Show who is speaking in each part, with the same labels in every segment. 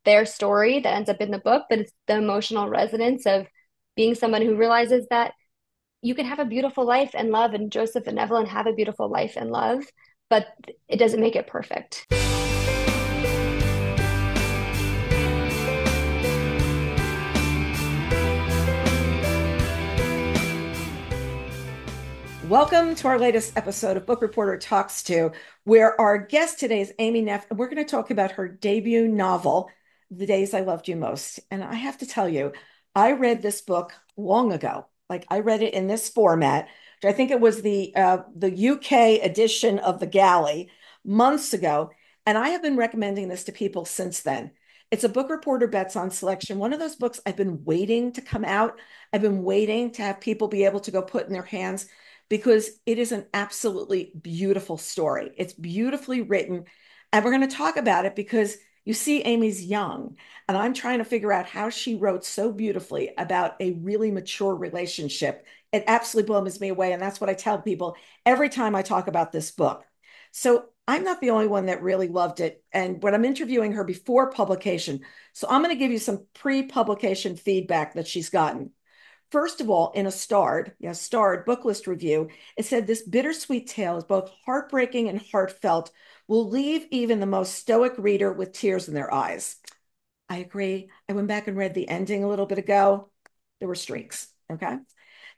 Speaker 1: their story that ends up in the book, but it's the emotional resonance of being someone who realizes that you can have a beautiful life and love, and Joseph and Evelyn have a beautiful life and love, but it doesn't make it perfect.
Speaker 2: Welcome to our latest episode of Book Reporter Talks To, where our guest today is Amy Neff, and we're going to talk about her debut novel, The Days I Loved You Most. And I have to tell you, I read this book long ago. Like I read it in this format, which I think it was the UK edition of the Galley months ago, and I have been recommending this to people since then. It's a Book Reporter Bets On selection, one of those books I've been waiting to come out. I've been waiting to have people be able to go put in their hands because it is an absolutely beautiful story. It's beautifully written. And we're going to talk about it because you see, Amy's young, and I'm trying to figure out how she wrote so beautifully about a really mature relationship. It absolutely blows me away. And that's what I tell people every time I talk about this book. So I'm not the only one that really loved it. And when I'm interviewing her before publication, so I'm going to give you some pre-publication feedback that she's gotten. First of all, in a starred book list review, it said this bittersweet tale is both heartbreaking and heartfelt, will leave even the most stoic reader with tears in their eyes. I agree. I went back and read the ending a little bit ago. There were streaks. Okay.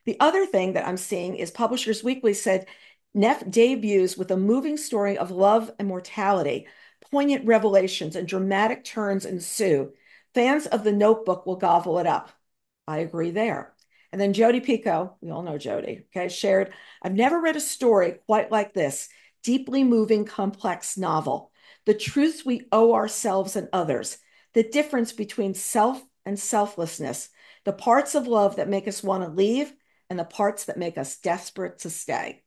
Speaker 2: The other thing that I'm seeing is Publishers Weekly said Neff debuts with a moving story of love and mortality. Poignant revelations and dramatic turns ensue. Fans of the Notebook will gobble it up. I agree there. And then Jodi Picoult, we all know Jodi, okay, shared, I've never read a story quite like this, deeply moving, complex novel. The truths we owe ourselves and others, the difference between self and selflessness, the parts of love that make us want to leave and the parts that make us desperate to stay.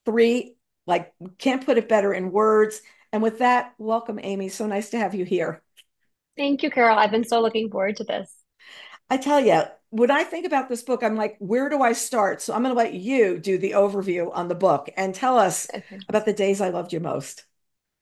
Speaker 2: Three, like, can't put it better in words. And with that, welcome, Amy. So nice to have you here.
Speaker 1: Thank you, Carol. I've been so looking forward to this.
Speaker 2: I tell you, when I think about this book, I'm like, where do I start? So I'm going to let you do the overview on the book and tell us
Speaker 1: Okay.
Speaker 2: about the days I loved you most.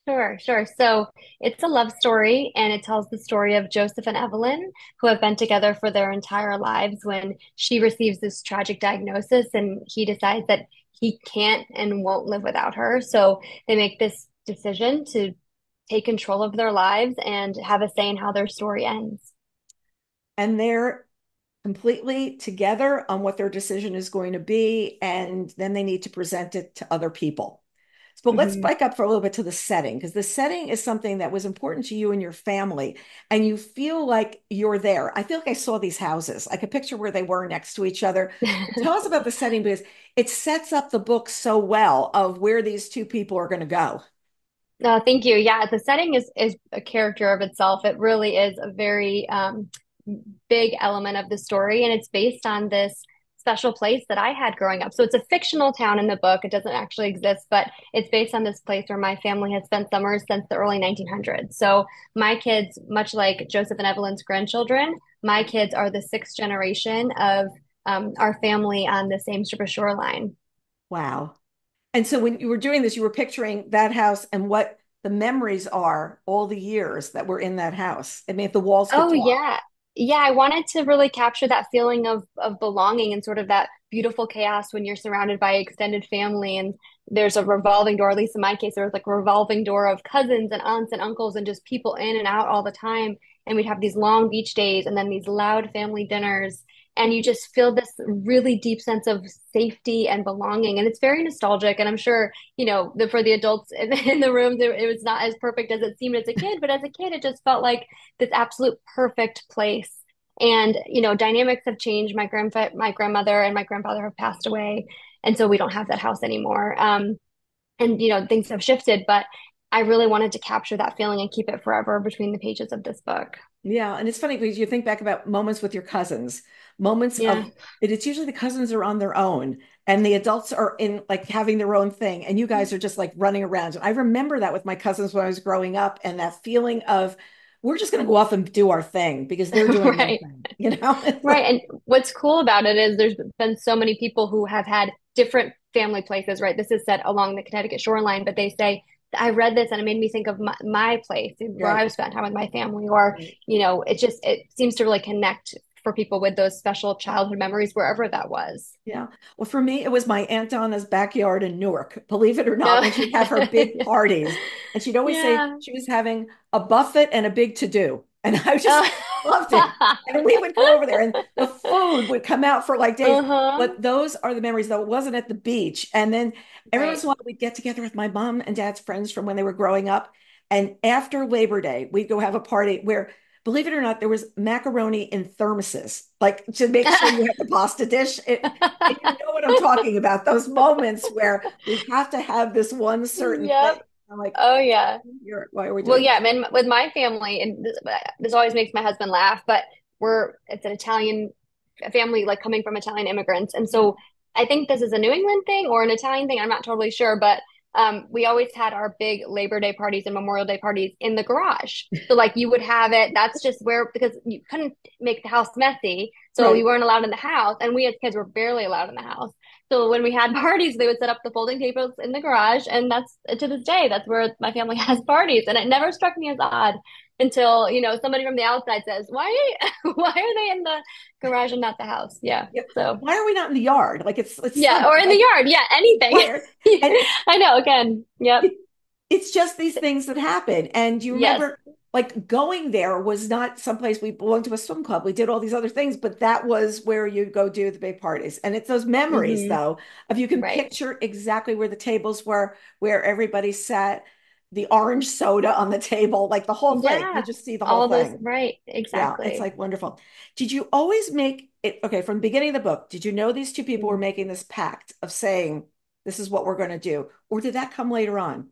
Speaker 1: Sure, sure. So it's a love story, and it tells the story of Joseph and Evelyn, who have been together for their entire lives when she receives this tragic diagnosis and he decides that he can't and won't live without her. So they make this decision to take control of their lives and have a say in how their story ends.
Speaker 2: And they're completely together on what their decision is going to be. And then they need to present it to other people. But let's
Speaker 1: Mhm.
Speaker 2: back up for a little bit to the setting, because the setting is something that was important to you and your family, and you feel like you're there. I feel like I saw these houses. I could picture where they were next to each other. Tell us about the setting because it sets up the book so well of where these two people are going to go.
Speaker 1: Thank you. Yeah, the setting is a character of itself. It really is a very big element of the story, and it's based on this special place that I had growing up. So it's a fictional town in the book. It doesn't actually exist, but it's based on this place where my family has spent summers since the early 1900s. So my kids, much like Joseph and Evelyn's grandchildren, my kids are the sixth generation of our family on the same strip of shoreline.
Speaker 2: Wow. And so when you were doing this, you were picturing that house and what the memories are all the years that were in that house. I mean, if the walls could
Speaker 1: Oh
Speaker 2: talk.
Speaker 1: yeah. Yeah, I wanted to really capture that feeling of belonging and sort of that beautiful chaos when you're surrounded by extended family and there's a revolving door, at least in my case, there was like a revolving door of cousins and aunts and uncles and just people in and out all the time. And we'd have these long beach days and then these loud family dinners. And you just feel this really deep sense of safety and belonging. And it's very nostalgic. And I'm sure for the adults in the room, it was not as perfect as it seemed as a kid, but as a kid, it just felt like this absolute perfect place. And, dynamics have changed. My grandmother and my grandfather have passed away. And so we don't have that house anymore. And, things have shifted, but I really wanted to capture that feeling and keep it forever between the pages of this book.
Speaker 2: Yeah, and it's funny because you think back about moments with your cousins, moments
Speaker 1: Yeah.
Speaker 2: of it's usually the cousins are on their own and the adults are in like having their own thing and you guys are just like running around. I remember that with my cousins when I was growing up and that feeling of we're just going to go off and do our thing because they're doing their
Speaker 1: Right.
Speaker 2: thing, you know? It's
Speaker 1: Right.
Speaker 2: like,
Speaker 1: And what's cool about it is there's been so many people who have had different family places, right? This is set along the Connecticut shoreline, but they say I read this and it made me think of my place where
Speaker 2: Right.
Speaker 1: I've spent time with my family, or,
Speaker 2: Right.
Speaker 1: it seems to really connect for people with those special childhood memories wherever that was.
Speaker 2: Yeah. Well, for me, it was my Aunt Donna's backyard in Newark, believe it or not,
Speaker 1: No.
Speaker 2: when she'd have her big parties. And she'd always say
Speaker 1: Yeah.
Speaker 2: she was having a buffet and a big to do. And I just
Speaker 1: Uh,
Speaker 2: loved it. And we would go over there and the food would come out for like days.
Speaker 1: uh-huh.
Speaker 2: But those are the memories, though. It wasn't at the beach. And then every once
Speaker 1: Right.
Speaker 2: in a while, we'd get together with my mom and dad's friends from when they were growing up. And after Labor Day, we'd go have a party where, believe it or not, there was macaroni in thermoses, like to make sure you had the pasta dish. And you know what I'm talking about, those moments where we have to have this one certain thing.
Speaker 1: Yep.
Speaker 2: I'm like,
Speaker 1: Oh yeah.
Speaker 2: why are we
Speaker 1: Well,
Speaker 2: doing
Speaker 1: yeah,
Speaker 2: this?
Speaker 1: I mean, with my family, and this always makes my husband laugh, but it's an Italian family, like coming from Italian immigrants. And
Speaker 2: Yeah.
Speaker 1: so I think this is a New England thing or an Italian thing. I'm not totally sure, but we always had our big Labor Day parties and Memorial Day parties in the garage. So like you would have it, that's just where, because you couldn't make the house messy. So
Speaker 2: Right.
Speaker 1: you weren't allowed in the house. And we as kids were barely allowed in the house. So when we had parties, they would set up the folding tables in the garage, and that's to this day, that's where my family has parties. And it never struck me as odd until, somebody from the outside says, "Why, why are they in the garage and not the house?" Yeah.
Speaker 2: Yeah.
Speaker 1: So
Speaker 2: Why are we not in the yard? Like it's
Speaker 1: yeah,
Speaker 2: summer.
Speaker 1: or in the
Speaker 2: Like
Speaker 1: yard. Yeah, anything.
Speaker 2: why and
Speaker 1: I know. Again. Yep.
Speaker 2: it, it's just these things that happen. And you
Speaker 1: Yes.
Speaker 2: remember, like going there was not someplace we belonged to a swim club. We did all these other things, but that was where you'd go do the big parties. And it's those memories,
Speaker 1: Hmm.
Speaker 2: though, of you can
Speaker 1: Right.
Speaker 2: picture exactly where the tables were, where everybody sat, the orange soda on the table, like the whole thing. You
Speaker 1: Yeah.
Speaker 2: just see the whole
Speaker 1: All those.
Speaker 2: thing.
Speaker 1: Right.
Speaker 2: Yeah, it's
Speaker 1: Exactly.
Speaker 2: like wonderful. Did you always make it okay from the beginning of the book? Did you know these two people were
Speaker 1: Mm.
Speaker 2: making this pact of saying, this is what we're going to do? Or did that come later on?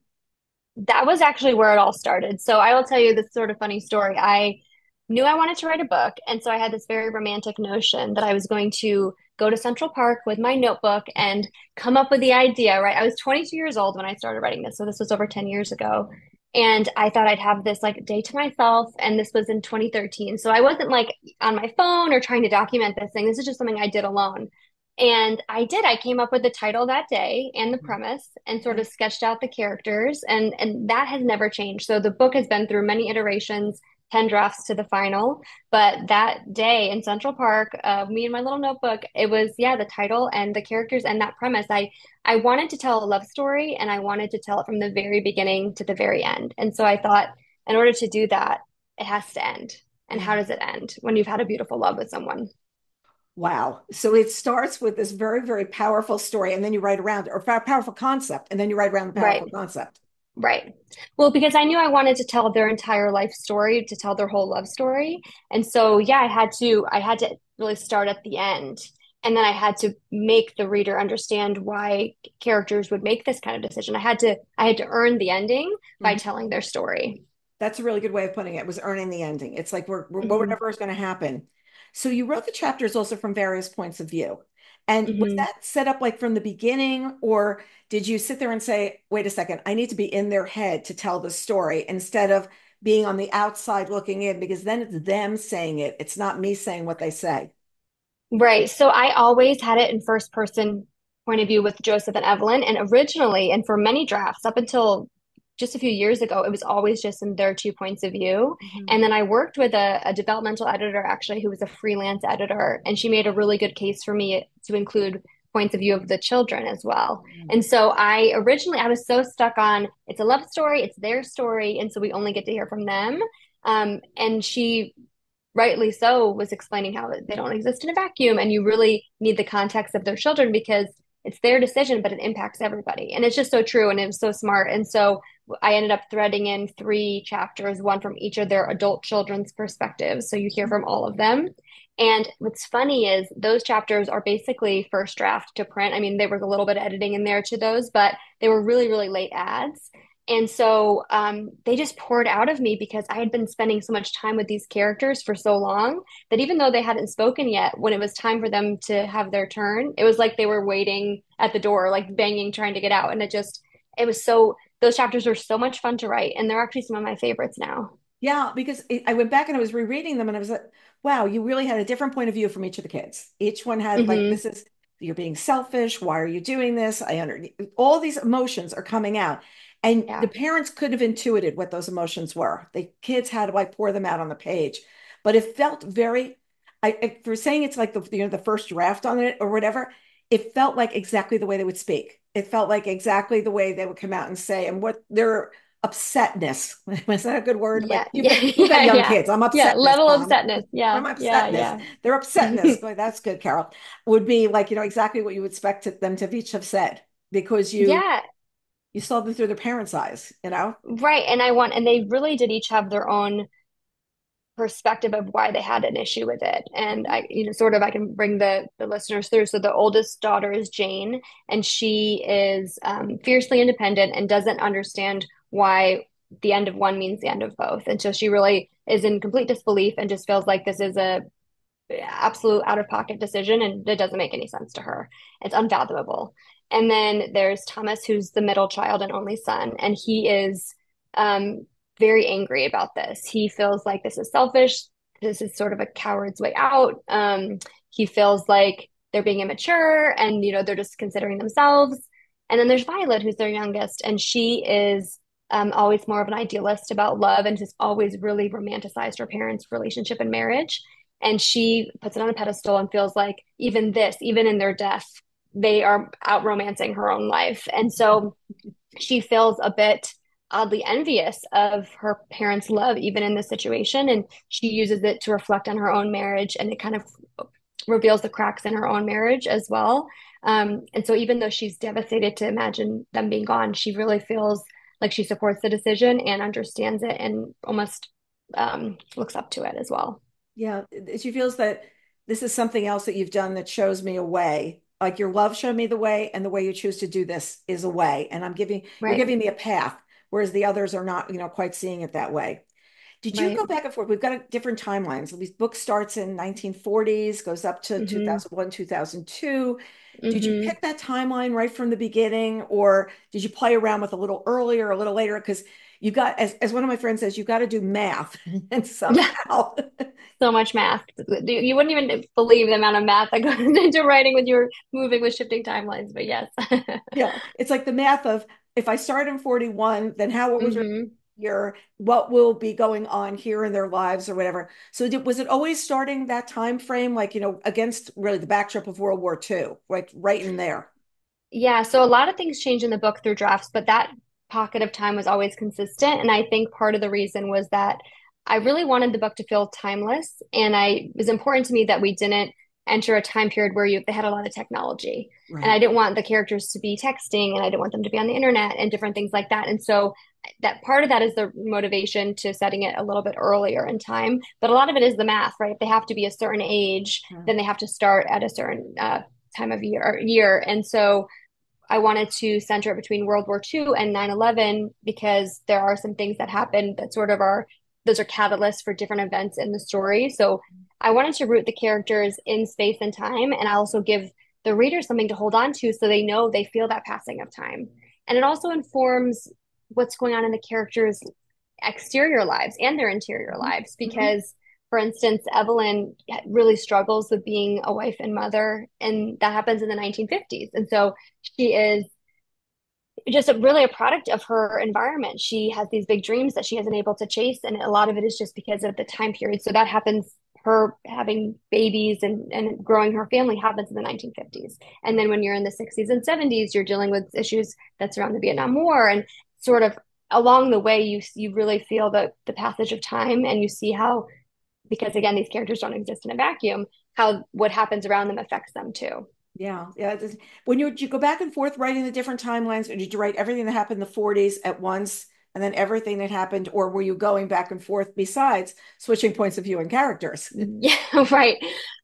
Speaker 1: That was actually where it all started. So I will tell you this sort of funny story. I knew I wanted to write a book, and so I had this very romantic notion that I was going to go to Central Park with my notebook and come up with the idea, right? I was 22 years old when I started writing this, so this was over 10 years ago. And I thought I'd have this like day to myself, and this was in 2013. So I wasn't like on my phone or trying to document this thing. This is just something I did alone. And I did. I came up with the title that day and the premise and sort
Speaker 2: Okay.
Speaker 1: of sketched out the characters, and that has never changed. So the book has been through many iterations, 10 drafts to the final. But that day in Central Park, me and my little notebook, it was, yeah, the title and the characters and that premise. I wanted to tell a love story, and I wanted to tell it from the very beginning to the very end. And so I thought, in order to do that, it has to end. And how
Speaker 2: Yeah.
Speaker 1: does it end when you've had a beautiful love with someone?
Speaker 2: Wow. So it starts with this very, very powerful story, and then you write around it, or powerful concept, and then you write around the
Speaker 1: Right.
Speaker 2: powerful concept.
Speaker 1: Right. Well, because I knew I wanted to tell their entire life story, to tell their whole love story. And so, yeah, I had to really start at the end. And then I had to make the reader understand why characters would make this kind of decision. I had to earn the ending by
Speaker 2: Mhm.
Speaker 1: telling their story.
Speaker 2: That's a really good way of putting it. Was earning the ending. It's like
Speaker 1: Hmm.
Speaker 2: whatever is going to happen. So you wrote the chapters also from various points of view. And was
Speaker 1: Hmm.
Speaker 2: that set up like from the beginning, or did you sit there and say, wait a second, I need to be in their head to tell the story instead of being on the outside looking in, because then it's them saying it. It's not me saying what they say.
Speaker 1: Right. So I always had it in first person point of view with Joseph and Evelyn. And originally, and for many drafts up until just a few years ago, it was always just in their two points of view.
Speaker 2: Mhm.
Speaker 1: And then I worked with a developmental editor actually who was a freelance editor, and she made a really good case for me to include points of view of the children as well. And so I was so stuck on it's a love story, it's their story, and so we only get to hear from them. And she rightly so, was explaining how they don't exist in a vacuum and you really need the context of their children because it's their decision, but it impacts everybody. And it's just so true. And it was so smart. And so I ended up threading in three chapters, one from each of their adult children's perspectives. So you hear from all of them. And what's funny is those chapters are basically first draft to print. I mean, there was a little bit of editing in there to those, but they were really, really late ads. And so they just poured out of me because I had been spending so much time with these characters for so long that even though they hadn't spoken yet, when it was time for them to have their turn, it was like they were waiting at the door, like banging, trying to get out. And it was so, those chapters were so much fun to write. And they're actually some of my favorites now.
Speaker 2: Yeah, because I went back and I was rereading them and I was like, wow, you really had a different point of view from each of the kids. Each one had like,
Speaker 1: Hmm.
Speaker 2: this is, you're being selfish. Why are you doing this? I under all these emotions are coming out. And the
Speaker 1: Yeah.
Speaker 2: parents could have intuited what those emotions were. The kids had to like pour them out on the page, but it felt very, for saying it's like the first draft on it or whatever, it felt like exactly the way they would speak. It felt like exactly the way they would come out and say, and what their upsetness. Is that a good word?
Speaker 1: Yeah.
Speaker 2: Like
Speaker 1: Yeah.
Speaker 2: you've got
Speaker 1: Yeah.
Speaker 2: young
Speaker 1: Yeah.
Speaker 2: kids. I'm
Speaker 1: Yeah.
Speaker 2: upsetness,
Speaker 1: Level of
Speaker 2: Mom.
Speaker 1: sadness. Yeah.
Speaker 2: I'm
Speaker 1: Yeah.
Speaker 2: upsetness.
Speaker 1: Yeah.
Speaker 2: Their upsetness. Boy, that's good, Carol. Would be like, exactly what you would expect them to each have said because
Speaker 1: Yeah.
Speaker 2: you saw them through their parents' eyes.
Speaker 1: Right. And they really did each have their own perspective of why they had an issue with it. And
Speaker 2: Mhm.
Speaker 1: sort of I can bring the listeners through. So the oldest daughter is Jane, and she is fiercely independent and doesn't understand why the end of one means the end of both. And so she really is in complete disbelief and just feels like this is a absolute out of pocket decision and it doesn't make any sense to her. It's unfathomable. And then there's Thomas, who's the middle child and only son, and he is um, very angry about this. He feels like this is selfish. This is sort of a coward's way out. He feels like they're being immature and, they're just considering themselves. And then there's Violet, who's their youngest, and she is always more of an idealist about love and just always really romanticized her parents' relationship and marriage. And she puts it on a pedestal and feels like even in their death, they are out romancing her own life. And so she feels a bit oddly envious of her parents' love, even in this situation. And she uses it to reflect on her own marriage, and it kind of reveals the cracks in her own marriage as well. And so even though she's devastated to imagine them being gone, she really feels like she supports the decision and understands it and almost looks up to it as well.
Speaker 2: Yeah, she feels that this is something else that you've done that shows me a way. Like your love showed me the way, and the way you choose to do this is a way. And you're
Speaker 1: Right,
Speaker 2: giving me a path, whereas the others are not, quite seeing it that way. Did you
Speaker 1: right.
Speaker 2: go back and forth? We've got different timelines. These book starts in 1940s, goes up to
Speaker 1: Hmm.
Speaker 2: 2001, 2002. Did you
Speaker 1: Hmm.
Speaker 2: pick that timeline right from the beginning, or did you play around with a little earlier, a little later? Because you got, as one of my friends says, you got to do math, and
Speaker 1: Yeah,
Speaker 2: somehow,
Speaker 1: so much math. You wouldn't even believe the amount of math that goes into writing when you're moving with shifting timelines, but yes.
Speaker 2: yeah, it's like the math of if I start in 41, then what was
Speaker 1: Hmm.
Speaker 2: your what will be going on here in their lives or whatever. So was it always starting that time frame, like, against really the backdrop of World War II, like right in there?
Speaker 1: Yeah, so a lot of things change in the book through drafts, but that pocket of time was always consistent. And I think part of the reason was that I really wanted the book to feel timeless. And it was important to me that we didn't enter a time period where they had a lot of technology. And I
Speaker 2: Right.
Speaker 1: didn't want the characters to be texting and I didn't want them to be on the internet and different things like that. And so that part of that is the motivation to setting it a little bit earlier in time. But a lot of it is the math, right? If they have to be a certain age,
Speaker 2: Yeah.
Speaker 1: then they have to start at a certain time of year. And so I wanted to center it between World War II and 9/11 because there are some things that happen that sort of those are catalysts for different events in the story. So I wanted to root the characters in space and time, and I also give the reader something to hold on to so they know they feel that passing of time. And it also informs what's going on in the characters' exterior lives and their interior
Speaker 2: Mhm.
Speaker 1: lives
Speaker 2: Mhm.
Speaker 1: because for instance, Evelyn really struggles with being a wife and mother, and that happens in the 1950s. And so she is just really a product of her environment. She has these big dreams that she isn't able to chase, and a lot of it is just because of the time period. So that happens. Her having babies and growing her family happens in the 1950s. And then when you're in the 60s and 70s, you're dealing with issues that surround the Vietnam War. And sort of along the way, you really feel the passage of time and you see how, because again, these characters don't exist in a vacuum, how what happens around them affects them too.
Speaker 2: Yeah, yeah. When did you go back and forth writing the different timelines, or did you write everything that happened in the 40s at once and then everything that happened, or were you going back and forth besides switching points of view and characters?
Speaker 1: Yeah, right.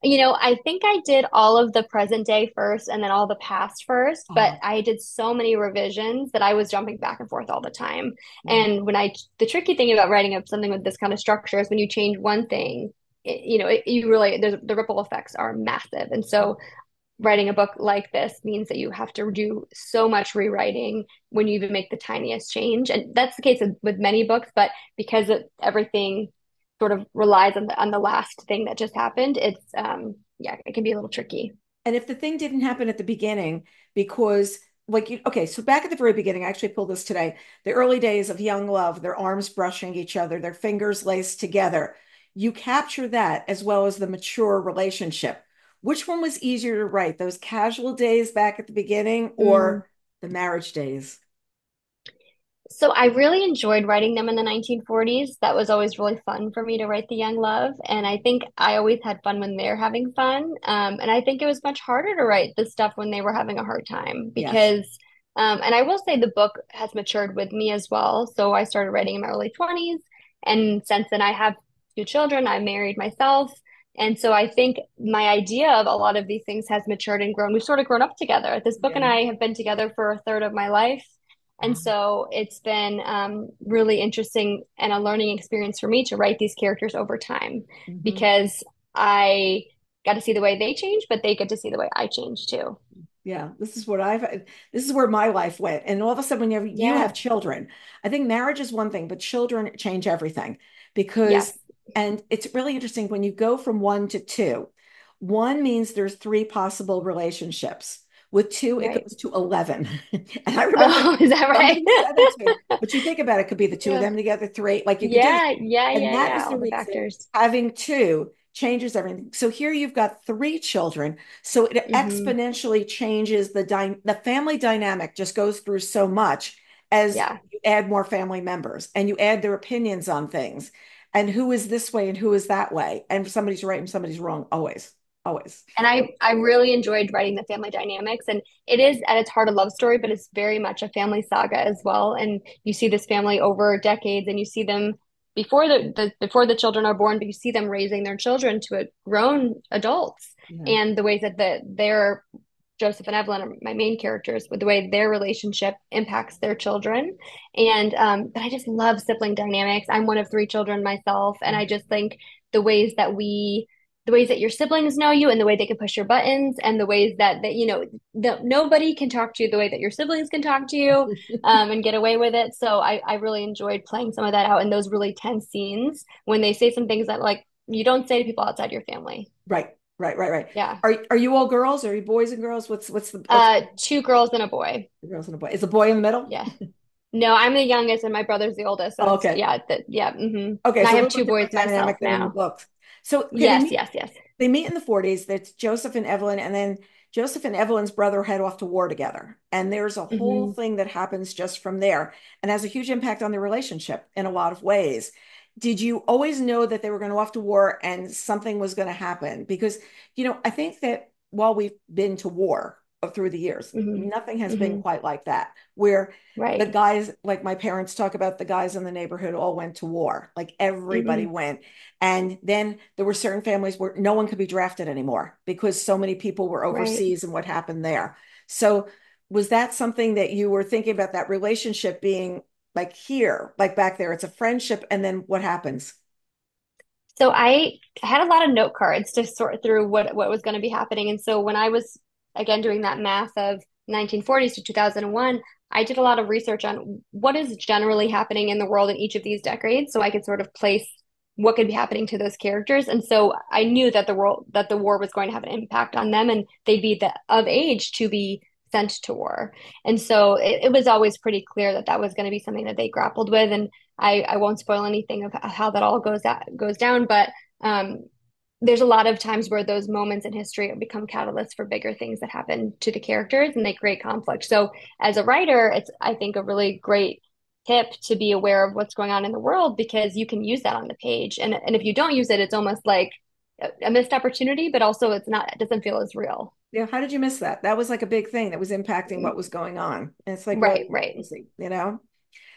Speaker 1: I think I did all of the present day first and then all the past first, but
Speaker 2: Oh,
Speaker 1: I did so many revisions that I was jumping back and forth all the time.
Speaker 2: yeah.
Speaker 1: And the tricky thing about writing up something with this kind of structure is when you change one thing, you really, the ripple effects are massive. And so writing a book like this means that you have to do so much rewriting when you even make the tiniest change. And that's the case with many books, but because everything sort of relies on the last thing that just happened, yeah, it can be a little tricky.
Speaker 2: And if the thing didn't happen at the beginning because like you, okay, so back at the very beginning, I actually pulled this today, the early days of young love, their arms brushing each other, their fingers laced together. You capture that as well as the mature relationship. Which one was easier to write, those casual days back at the beginning
Speaker 1: Mm.
Speaker 2: or the marriage days?
Speaker 1: So I really enjoyed writing them in the 1940s. That was always really fun for me to write the young love. And I think I always had fun when they're having fun. And I think it was much harder to write the stuff when they were having a hard time
Speaker 2: Yes.
Speaker 1: because, and I will say the book has matured with me as well. So I started writing in my early 20s. And since then, I have two children. I'm married myself. And so I think my idea of a lot of these things has matured and grown. We've sort of grown up together. This book and
Speaker 2: Yeah.
Speaker 1: I have been together for a third of my life. And
Speaker 2: Wow.
Speaker 1: so it's been really interesting and a learning experience for me to write these characters over time
Speaker 2: Mhm.
Speaker 1: because I got to see the way they change, but they get to see the way I change too.
Speaker 2: Yeah, this is where my life went. And all of a sudden, when you have
Speaker 1: Yeah.
Speaker 2: children, I think marriage is one thing, but children change everything because,
Speaker 1: Yes.
Speaker 2: and it's really interesting when you go from one to two. One means there's three possible relationships. With two, it
Speaker 1: Right.
Speaker 2: goes to 11. And I remember
Speaker 1: Oh, is that right?
Speaker 2: somebody said that to me, but you think about it, it could be the two of
Speaker 1: Yeah.
Speaker 2: them together, three, like you could do this.
Speaker 1: Yeah. Yeah.
Speaker 2: And
Speaker 1: Yeah.
Speaker 2: that
Speaker 1: Yeah.
Speaker 2: was the
Speaker 1: All the
Speaker 2: reason
Speaker 1: factors.
Speaker 2: having two changes everything. So here you've got three children. So it
Speaker 1: Hmm.
Speaker 2: exponentially changes the family dynamic just goes through so much as
Speaker 1: Yeah.
Speaker 2: you add more family members and you add their opinions on things and who is this way and who is that way. And somebody's right and somebody's wrong, always, always.
Speaker 1: And I really enjoyed writing the family dynamics. And it is at its heart a love story, but it's very much a family saga as well. And you see this family over decades and you see them before before the children are born, but you see them raising their children to grown adults
Speaker 2: Yeah.
Speaker 1: and the ways that their Joseph and Evelyn are my main characters with the way their relationship impacts their children. And but I just love sibling dynamics. I'm one of three children myself, and I just think the ways that the ways that your siblings know you and the way they can push your buttons and the ways that nobody can talk to you the way that your siblings can talk to you and get away with it. So I really enjoyed playing some of that out in those really tense scenes when they say some things that like you don't say to people outside your family.
Speaker 2: Right, right, right, right.
Speaker 1: Yeah.
Speaker 2: Are you all girls? Are you boys and girls? What's
Speaker 1: Two girls and a boy.
Speaker 2: the girls and a boy? Is a boy in the middle?
Speaker 1: Yeah. No, I'm the youngest and my brother's the oldest. So
Speaker 2: Oh,
Speaker 1: it's
Speaker 2: okay.
Speaker 1: yeah, yeah.
Speaker 2: Okay,
Speaker 1: And I
Speaker 2: so a
Speaker 1: have
Speaker 2: little bit
Speaker 1: two boys
Speaker 2: different
Speaker 1: myself
Speaker 2: dynamic than in the
Speaker 1: now.
Speaker 2: books. So okay,
Speaker 1: Yes, yes, yes.
Speaker 2: they meet in the 40s. That's Joseph and Evelyn, and then Joseph and Evelyn's brother head off to war together. And there's a whole
Speaker 1: Hmm.
Speaker 2: thing that happens just from there and has a huge impact on their relationship in a lot of ways. Did you always know that they were going to off to war and something was going to happen? Because, I think that while we've been to war through the years,
Speaker 1: Hmm.
Speaker 2: nothing has been
Speaker 1: Hmm.
Speaker 2: quite like that, where the
Speaker 1: Right.
Speaker 2: guys, like my parents talk about, the guys in the neighborhood all went to war, like everybody
Speaker 1: Hmm.
Speaker 2: went. And then there were certain families where no one could be drafted anymore because so many people were
Speaker 1: Right.
Speaker 2: overseas and what happened there. So, was that something that you were thinking about, that relationship being like here, like back there? It's a friendship. And then what happens?
Speaker 1: So I had a lot of note cards to sort through what was going to be happening. And so when I was again doing that math of 1940s to 2001, I did a lot of research on what is generally happening in the world in each of these decades, so I could sort of place what could be happening to those characters. And so I knew that the war was going to have an impact on them, and they'd be of age to be sent to war. And so it was always pretty clear that that was going to be something that they grappled with. And I won't spoil anything of how that all goes down, but um, there's a lot of times where those moments in history become catalysts for bigger things that happen to the characters and they create conflict. So as a writer, it's I think a really great tip to be aware of what's going on in the world because you can use that on the page. And if you don't use it, it's almost like a missed opportunity, but also it doesn't feel as real.
Speaker 2: Yeah, how did you miss that? That was like a big thing that was impacting what was going on. And it's like, well,
Speaker 1: Right, right.
Speaker 2: crazy.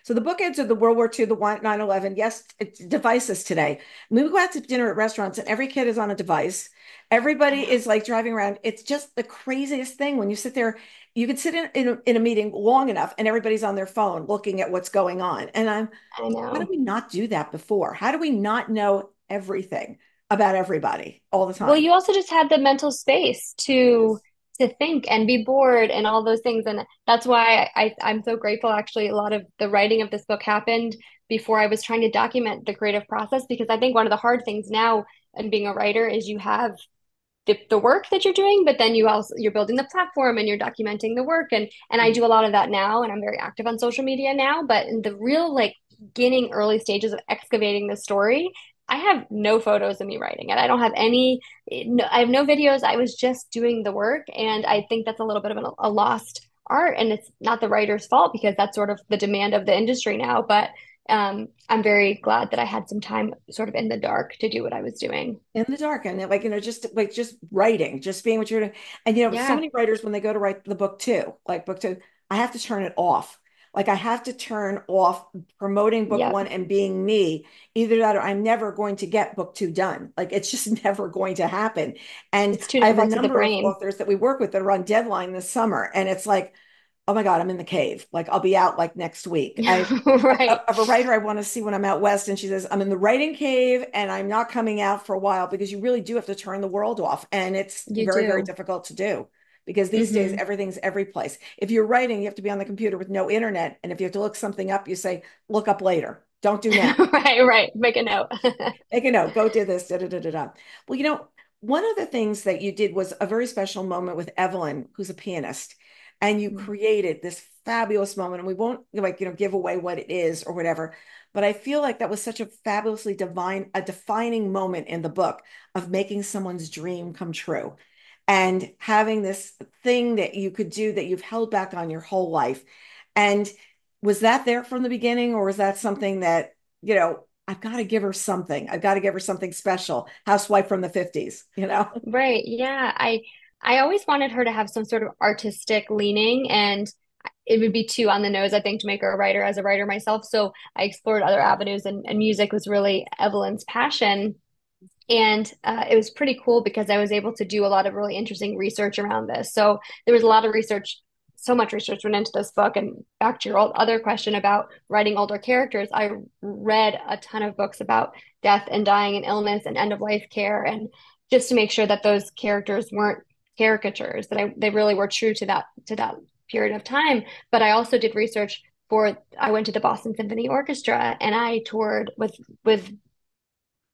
Speaker 2: So the bookends of the World War II, the 9/11. Yes, it's devices today. I mean, we go out to dinner at restaurants and every kid is on a device.
Speaker 1: I
Speaker 2: Everybody
Speaker 1: know.
Speaker 2: is like driving around. It's just the craziest thing when you sit there. You could sit in a meeting long enough and everybody's on their phone looking at what's going on. And
Speaker 1: I
Speaker 2: how did
Speaker 1: know.
Speaker 2: we not do that before? How do we not know everything about everybody all the
Speaker 1: Well,
Speaker 2: time?
Speaker 1: you also just had the mental space
Speaker 2: Yes.
Speaker 1: to think and be bored and all those things. And that's why I'm so grateful. Actually, a lot of the writing of this book happened before I was trying to document the creative process because I think one of the hard things now in being a writer is you have the work that you're doing, but then you're building the platform and you're documenting the work. And I do a lot of that now, and I'm very active on social media now. But in the real like beginning early stages of excavating the story, I have no photos of me writing it. I don't have any, no, I have no videos. I was just doing the work. And I think that's a little bit of a lost art. And it's not the writer's fault because that's sort of the demand of the industry now. But I'm very glad that I had some time sort of in the dark to do what I was doing.
Speaker 2: in the dark and like just writing, just being what you're doing. And so
Speaker 1: Yeah.
Speaker 2: many writers when they go to write the book two, like book two, I have to turn it off. Like I have to turn off promoting book
Speaker 1: Yep.
Speaker 2: one and being me. Either that or I'm never going to get book two done. Like it's just never going to happen. And
Speaker 1: It's two
Speaker 2: I
Speaker 1: different
Speaker 2: have a
Speaker 1: parts of the
Speaker 2: number of
Speaker 1: brain.
Speaker 2: authors that we work with that are on deadline this summer, and it's like, oh my God, I'm in the cave. Like I'll be out like next week.
Speaker 1: Right.
Speaker 2: Of a writer I want to see when I'm out west, and she says, I'm in the writing cave and I'm not coming out for a while because you really do have to turn the world off. And it's
Speaker 1: You
Speaker 2: very, very
Speaker 1: do.
Speaker 2: difficult to do because these days
Speaker 1: Hmm.
Speaker 2: everything's every place. If you're writing, you have to be on the computer with no internet. And if you have to look something up, you say, look up later. Don't do now.
Speaker 1: Right, right. Make a note.
Speaker 2: Make a note, go do this, da da da da da. Well, one of the things that you did was a very special moment with Evelyn, who's a pianist, and you created this fabulous moment. And we won't give away what it is or whatever, but I feel like that was such a fabulously a defining moment in the book of making someone's dream come true and having this thing that you could do that you've held back on your whole life. And was that there from the beginning, or was that something that, I've got to give her something. I've got to give her something special. Housewife from the 50s?
Speaker 1: Right. Yeah. I always wanted her to have some sort of artistic leaning, and it would be too on the nose, I think, to make her a writer as a writer myself. So I explored other avenues, and music was really Evelyn's passion. And it was pretty cool because I was able to do a lot of really interesting research around this. So there was a lot of research, so much research went into this book. And back to your other question about writing older characters, I read a ton of books about death and dying and illness and end of life care, and just to make sure that those characters weren't caricatures, that they really were true to that period of time. But I also did research I went to the Boston Symphony Orchestra and I toured with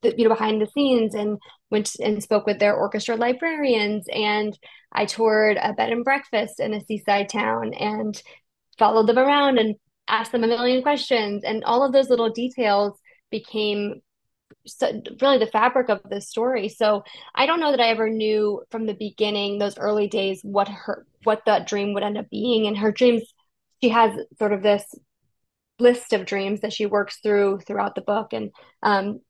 Speaker 1: behind the scenes and went and spoke with their orchestra librarians, and I toured a bed and breakfast in a seaside town and followed them around and asked them a million questions, and all of those little details became really the fabric of the story. So I don't know that I ever knew from the beginning, those early days, what that dream would end up being. And her dreams, she has sort of this list of dreams that she works throughout the book, and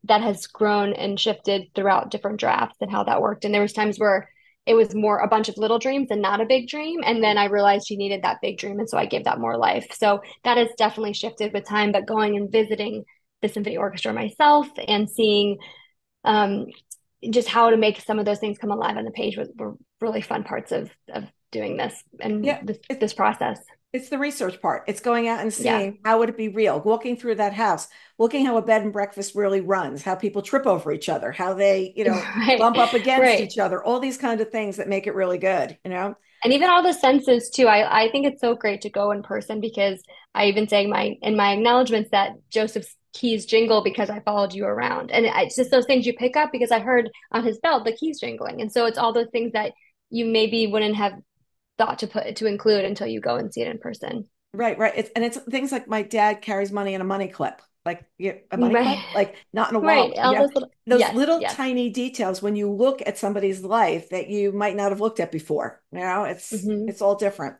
Speaker 1: that has grown and shifted throughout different drafts and how that worked. And there was times where it was more a bunch of little dreams and not a big dream, and then I realized she needed that big dream, and so I gave that more life. So that has definitely shifted with time. But going and visiting the symphony orchestra myself and seeing um, just how to make some of those things come alive on the page were really fun parts of doing this and
Speaker 2: Yeah.
Speaker 1: this process.
Speaker 2: It's the research part. It's going out and
Speaker 1: Yeah.
Speaker 2: seeing how would it be real, walking through that house, looking how a bed and breakfast really runs, how people trip over each other, how they,
Speaker 1: Right.
Speaker 2: bump up against
Speaker 1: Right.
Speaker 2: each other, all these kind of things that make it really good.
Speaker 1: And even all the senses too. I think it's so great to go in person because I even say in my acknowledgments that Joseph's keys jingle because I followed you around. And it's just those things you pick up because I heard on his belt the keys jingling. And so it's all those things that you maybe wouldn't have thought to include until you go and see it in person.
Speaker 2: Right, right. It's things like my dad carries money in a money clip, like a money clip,
Speaker 1: Right.
Speaker 2: like not in a
Speaker 1: Right.
Speaker 2: wallet.
Speaker 1: All those little
Speaker 2: Those
Speaker 1: yes,
Speaker 2: little
Speaker 1: yes.
Speaker 2: tiny details when you look at somebody's life that you might not have looked at before. It's
Speaker 1: Hmm.
Speaker 2: it's all different.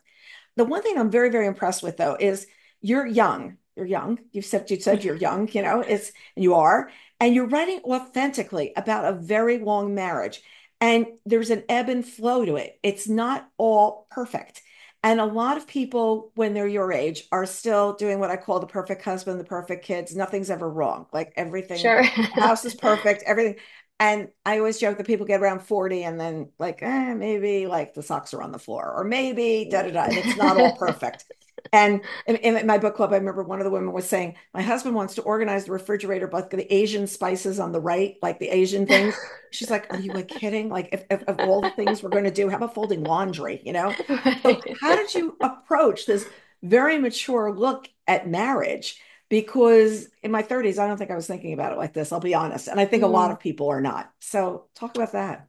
Speaker 2: The one thing I'm very, very impressed with though is you're young. You're young. You said you're young, and you are, and you're writing authentically about a very long marriage. And there's an ebb and flow to it. It's not all perfect. And a lot of people, when they're your age, are still doing what I call the perfect husband, the perfect kids. Nothing's ever wrong. Like everything,
Speaker 1: Sure.
Speaker 2: the house is perfect, everything. And I always joke that people get around 40 and then like, maybe like the socks are on the floor, or maybe da da da, and it's not all perfect. And in my book club, I remember one of the women was saying, my husband wants to organize the refrigerator, but the Asian spices on the right, like the Asian things. She's like, are you like kidding? Like if of all the things we're going to do, how about folding laundry? So
Speaker 1: Right.
Speaker 2: how did you approach this very mature look at marriage? Because in my 30s, I don't think I was thinking about it like this, I'll be honest. And I think a lot
Speaker 1: Mhm.
Speaker 2: of people are not. So talk about that.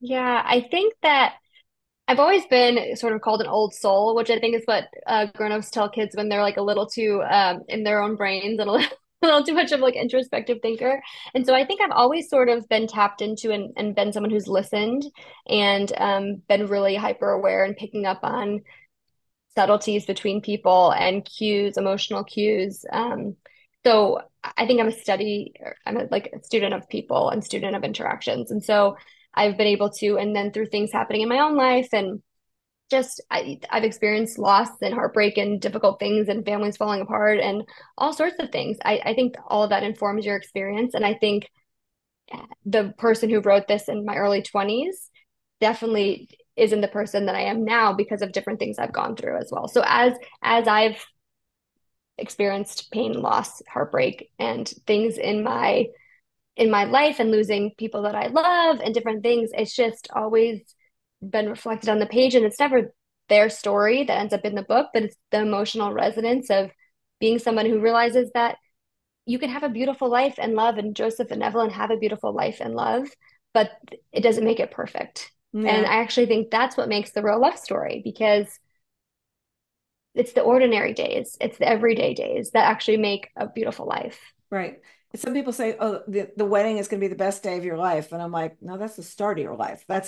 Speaker 1: Yeah, I think that I've always been sort of called an old soul, which I think is what grown-ups tell kids when they're like a little too in their own brains and a little, a little too much of like introspective thinker. And so I think I've always sort of been tapped into and been someone who's listened and been really hyper aware and picking up on subtleties between people and cues, emotional cues. So I think I'm like a student of people and student of interactions. And so I've been able to, and then through things happening in my own life and I've experienced loss and heartbreak and difficult things and families falling apart and all sorts of things. I think all of that informs your experience. And I think the person who wrote this in my early 20s definitely isn't the person that I am now because of different things I've gone through as well. So as I've experienced pain, loss, heartbreak, and things in my life and losing people that I love and different things, it's just always been reflected on the page. And it's never their story that ends up in the book, but it's the emotional resonance of being someone who realizes that you can have a beautiful life and love, and Joseph and Evelyn have a beautiful life and love, but it doesn't make it perfect. And
Speaker 2: Yeah.
Speaker 1: I actually think that's what makes the real love story because it's the ordinary days, it's the everyday days that actually make a beautiful life.
Speaker 2: Right. And some people say, oh, the wedding is going to be the best day of your life. And I'm like, no, that's the start of your life.
Speaker 1: Right,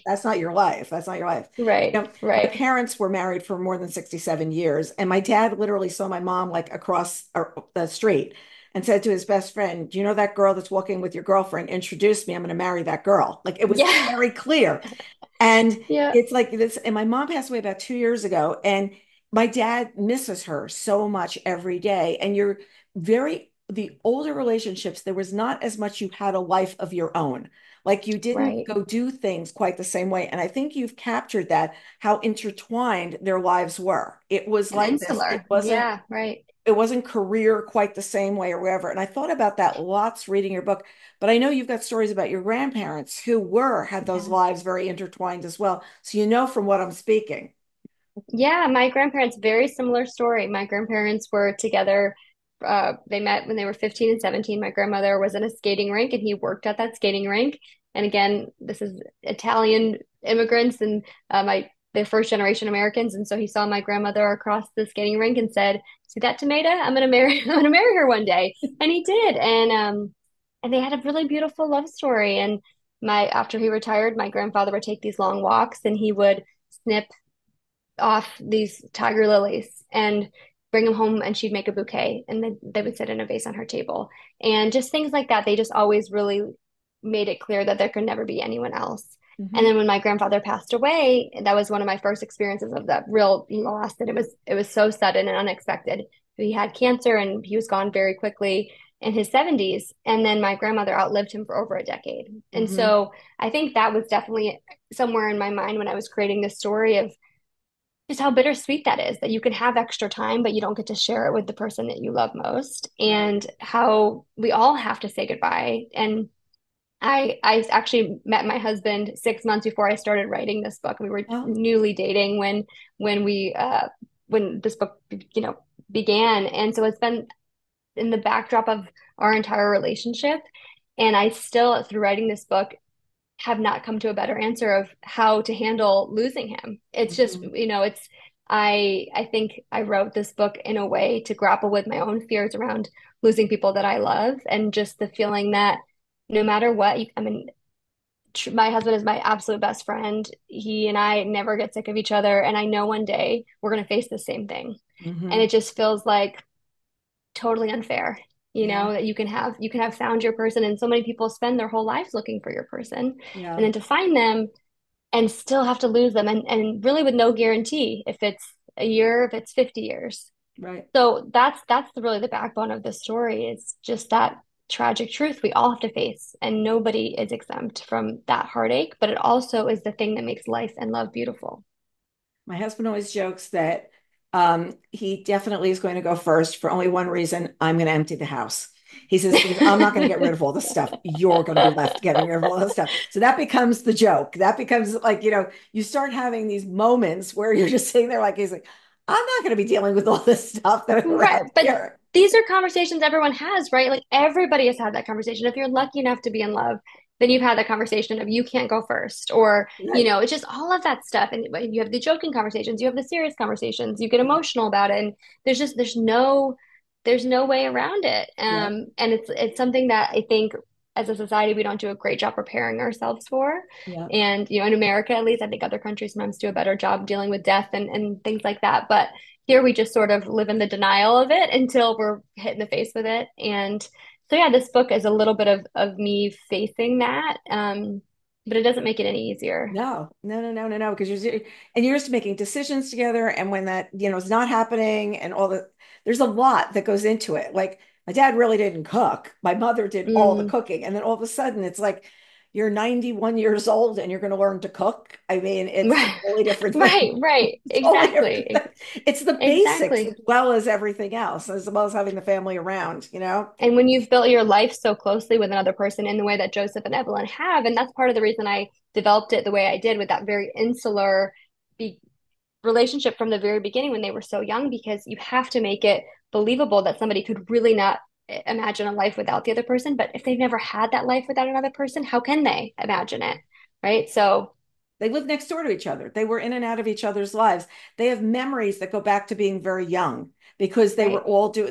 Speaker 2: That's not your life. That's not your life.
Speaker 1: right,
Speaker 2: My
Speaker 1: right.
Speaker 2: parents were married for more than 67 years. And my dad literally saw my mom like across the street and said to his best friend, do you know that girl that's walking with your girlfriend? Introduce me. I'm going to marry that girl. Like it was
Speaker 1: Yeah,
Speaker 2: very clear. And
Speaker 1: yeah,
Speaker 2: it's like this, and my mom passed away about 2 years ago, and my dad misses her so much every day. And the older relationships, there was not as much you had a life of your own. Like you didn't
Speaker 1: right.
Speaker 2: go do things quite the same way. And I think you've captured that, how intertwined their lives were. It was
Speaker 1: And
Speaker 2: like this.
Speaker 1: insular. Yeah, right.
Speaker 2: It wasn't career quite the same way or whatever. And I thought about that lots reading your book, but I know you've got stories about your grandparents who had those
Speaker 1: Yeah.
Speaker 2: lives very intertwined as well. So you know from what I'm speaking.
Speaker 1: Yeah, my grandparents, very similar story. My grandparents were together. They met when they were 15 and 17. My grandmother was in a skating rink and he worked at that skating rink. And again, this is Italian immigrants and they're first generation Americans. And so he saw my grandmother across the skating rink and said, "See that tomato? I'm gonna marry I'm gonna marry her one day." And he did. And they had a really beautiful love story. And my after he retired, my grandfather would take these long walks and he would snip off these tiger lilies and bring them home and she'd make a bouquet and then they would sit in a vase on her table and just things like that. They just always really made it clear that there could never be anyone else. And
Speaker 2: Hmm.
Speaker 1: then when my grandfather passed away, that was one of my first experiences of that real loss. And it was so sudden and unexpected. He had cancer and he was gone very quickly in his 70s. And then my grandmother outlived him for over a decade. And
Speaker 2: Hmm.
Speaker 1: so I think that was definitely somewhere in my mind when I was creating this story of just how bittersweet that is that you can have extra time, but you don't get to share it with the person that you love most,
Speaker 2: Right.
Speaker 1: and how we all have to say goodbye. And I actually met my husband 6 months before I started writing this book. We were
Speaker 2: Well,
Speaker 1: newly dating when we when this book began, and so it's been in the backdrop of our entire relationship. And I still, through writing this book, have not come to a better answer of how to handle losing him. It's just,
Speaker 2: mhm.
Speaker 1: it's I think I wrote this book in a way to grapple with my own fears around losing people that I love and just the feeling that no matter what, I mean, my husband is my absolute best friend. He and I never get sick of each other, and I know one day we're going to face the same thing. And
Speaker 2: Mhm.
Speaker 1: it just feels like totally unfair,
Speaker 2: Yeah.
Speaker 1: that you can have found your person, and so many people spend their whole lives looking for your person, and
Speaker 2: Yeah.
Speaker 1: then to find them and still have to lose them and really with no guarantee if it's a year, if it's 50 years.
Speaker 2: Right.
Speaker 1: So that's really the backbone of the story is just that tragic truth we all have to face and nobody is exempt from that heartache, but it also is the thing that makes life and love beautiful.
Speaker 2: My husband always jokes that he definitely is going to go first for only one reason. I'm going to empty the house. He says, because I'm not going to get rid of all this stuff. You're going to be left getting rid of all this stuff. So that becomes the joke. That becomes like, you start having these moments where you're just sitting there like, he's like, I'm not going to be dealing with all this stuff that I
Speaker 1: Right.
Speaker 2: have
Speaker 1: But
Speaker 2: here.
Speaker 1: these are conversations everyone has, right? Like everybody has had that conversation. If you're lucky enough to be in love, then you've had the conversation of you can't go first, or
Speaker 2: Right.
Speaker 1: it's just all of that stuff. And you have the joking conversations, you have the serious conversations, you get emotional about it, and there's no way around it.
Speaker 2: Yeah.
Speaker 1: And it's something that I think as a society we don't do a great job preparing ourselves for.
Speaker 2: Yeah.
Speaker 1: And in America, at least, I think other countries sometimes do a better job dealing with death and things like that. But here we just sort of live in the denial of it until we're hit in the face with it. And so yeah, this book is a little bit of me facing that, but it doesn't make it any easier.
Speaker 2: No, no, no, no, no, no, because you're just making decisions together, and when that is not happening, and there's a lot that goes into it. Like my dad really didn't cook. My mother did all the
Speaker 1: Mm,
Speaker 2: cooking, and then all of a sudden it's like you're 91 years old and you're going to learn to cook. I mean, it's a
Speaker 1: right,
Speaker 2: totally different
Speaker 1: right,
Speaker 2: thing.
Speaker 1: right,
Speaker 2: Totally different.
Speaker 1: exactly,
Speaker 2: It's the basics as
Speaker 1: exactly.
Speaker 2: well as everything else, as well as having the family around.
Speaker 1: And when you've built your life so closely with another person in the way that Joseph and Evelyn have, and that's part of the reason I developed it the way I did with that very insular be relationship from the very beginning when they were so young, because you have to make it believable that somebody could really not imagine a life without the other person. But if they've never had that life without another person, how can they imagine it? Right. So,
Speaker 2: They live next door to each other. They were in and out of each other's lives. They have memories that go back to being very young because
Speaker 1: right.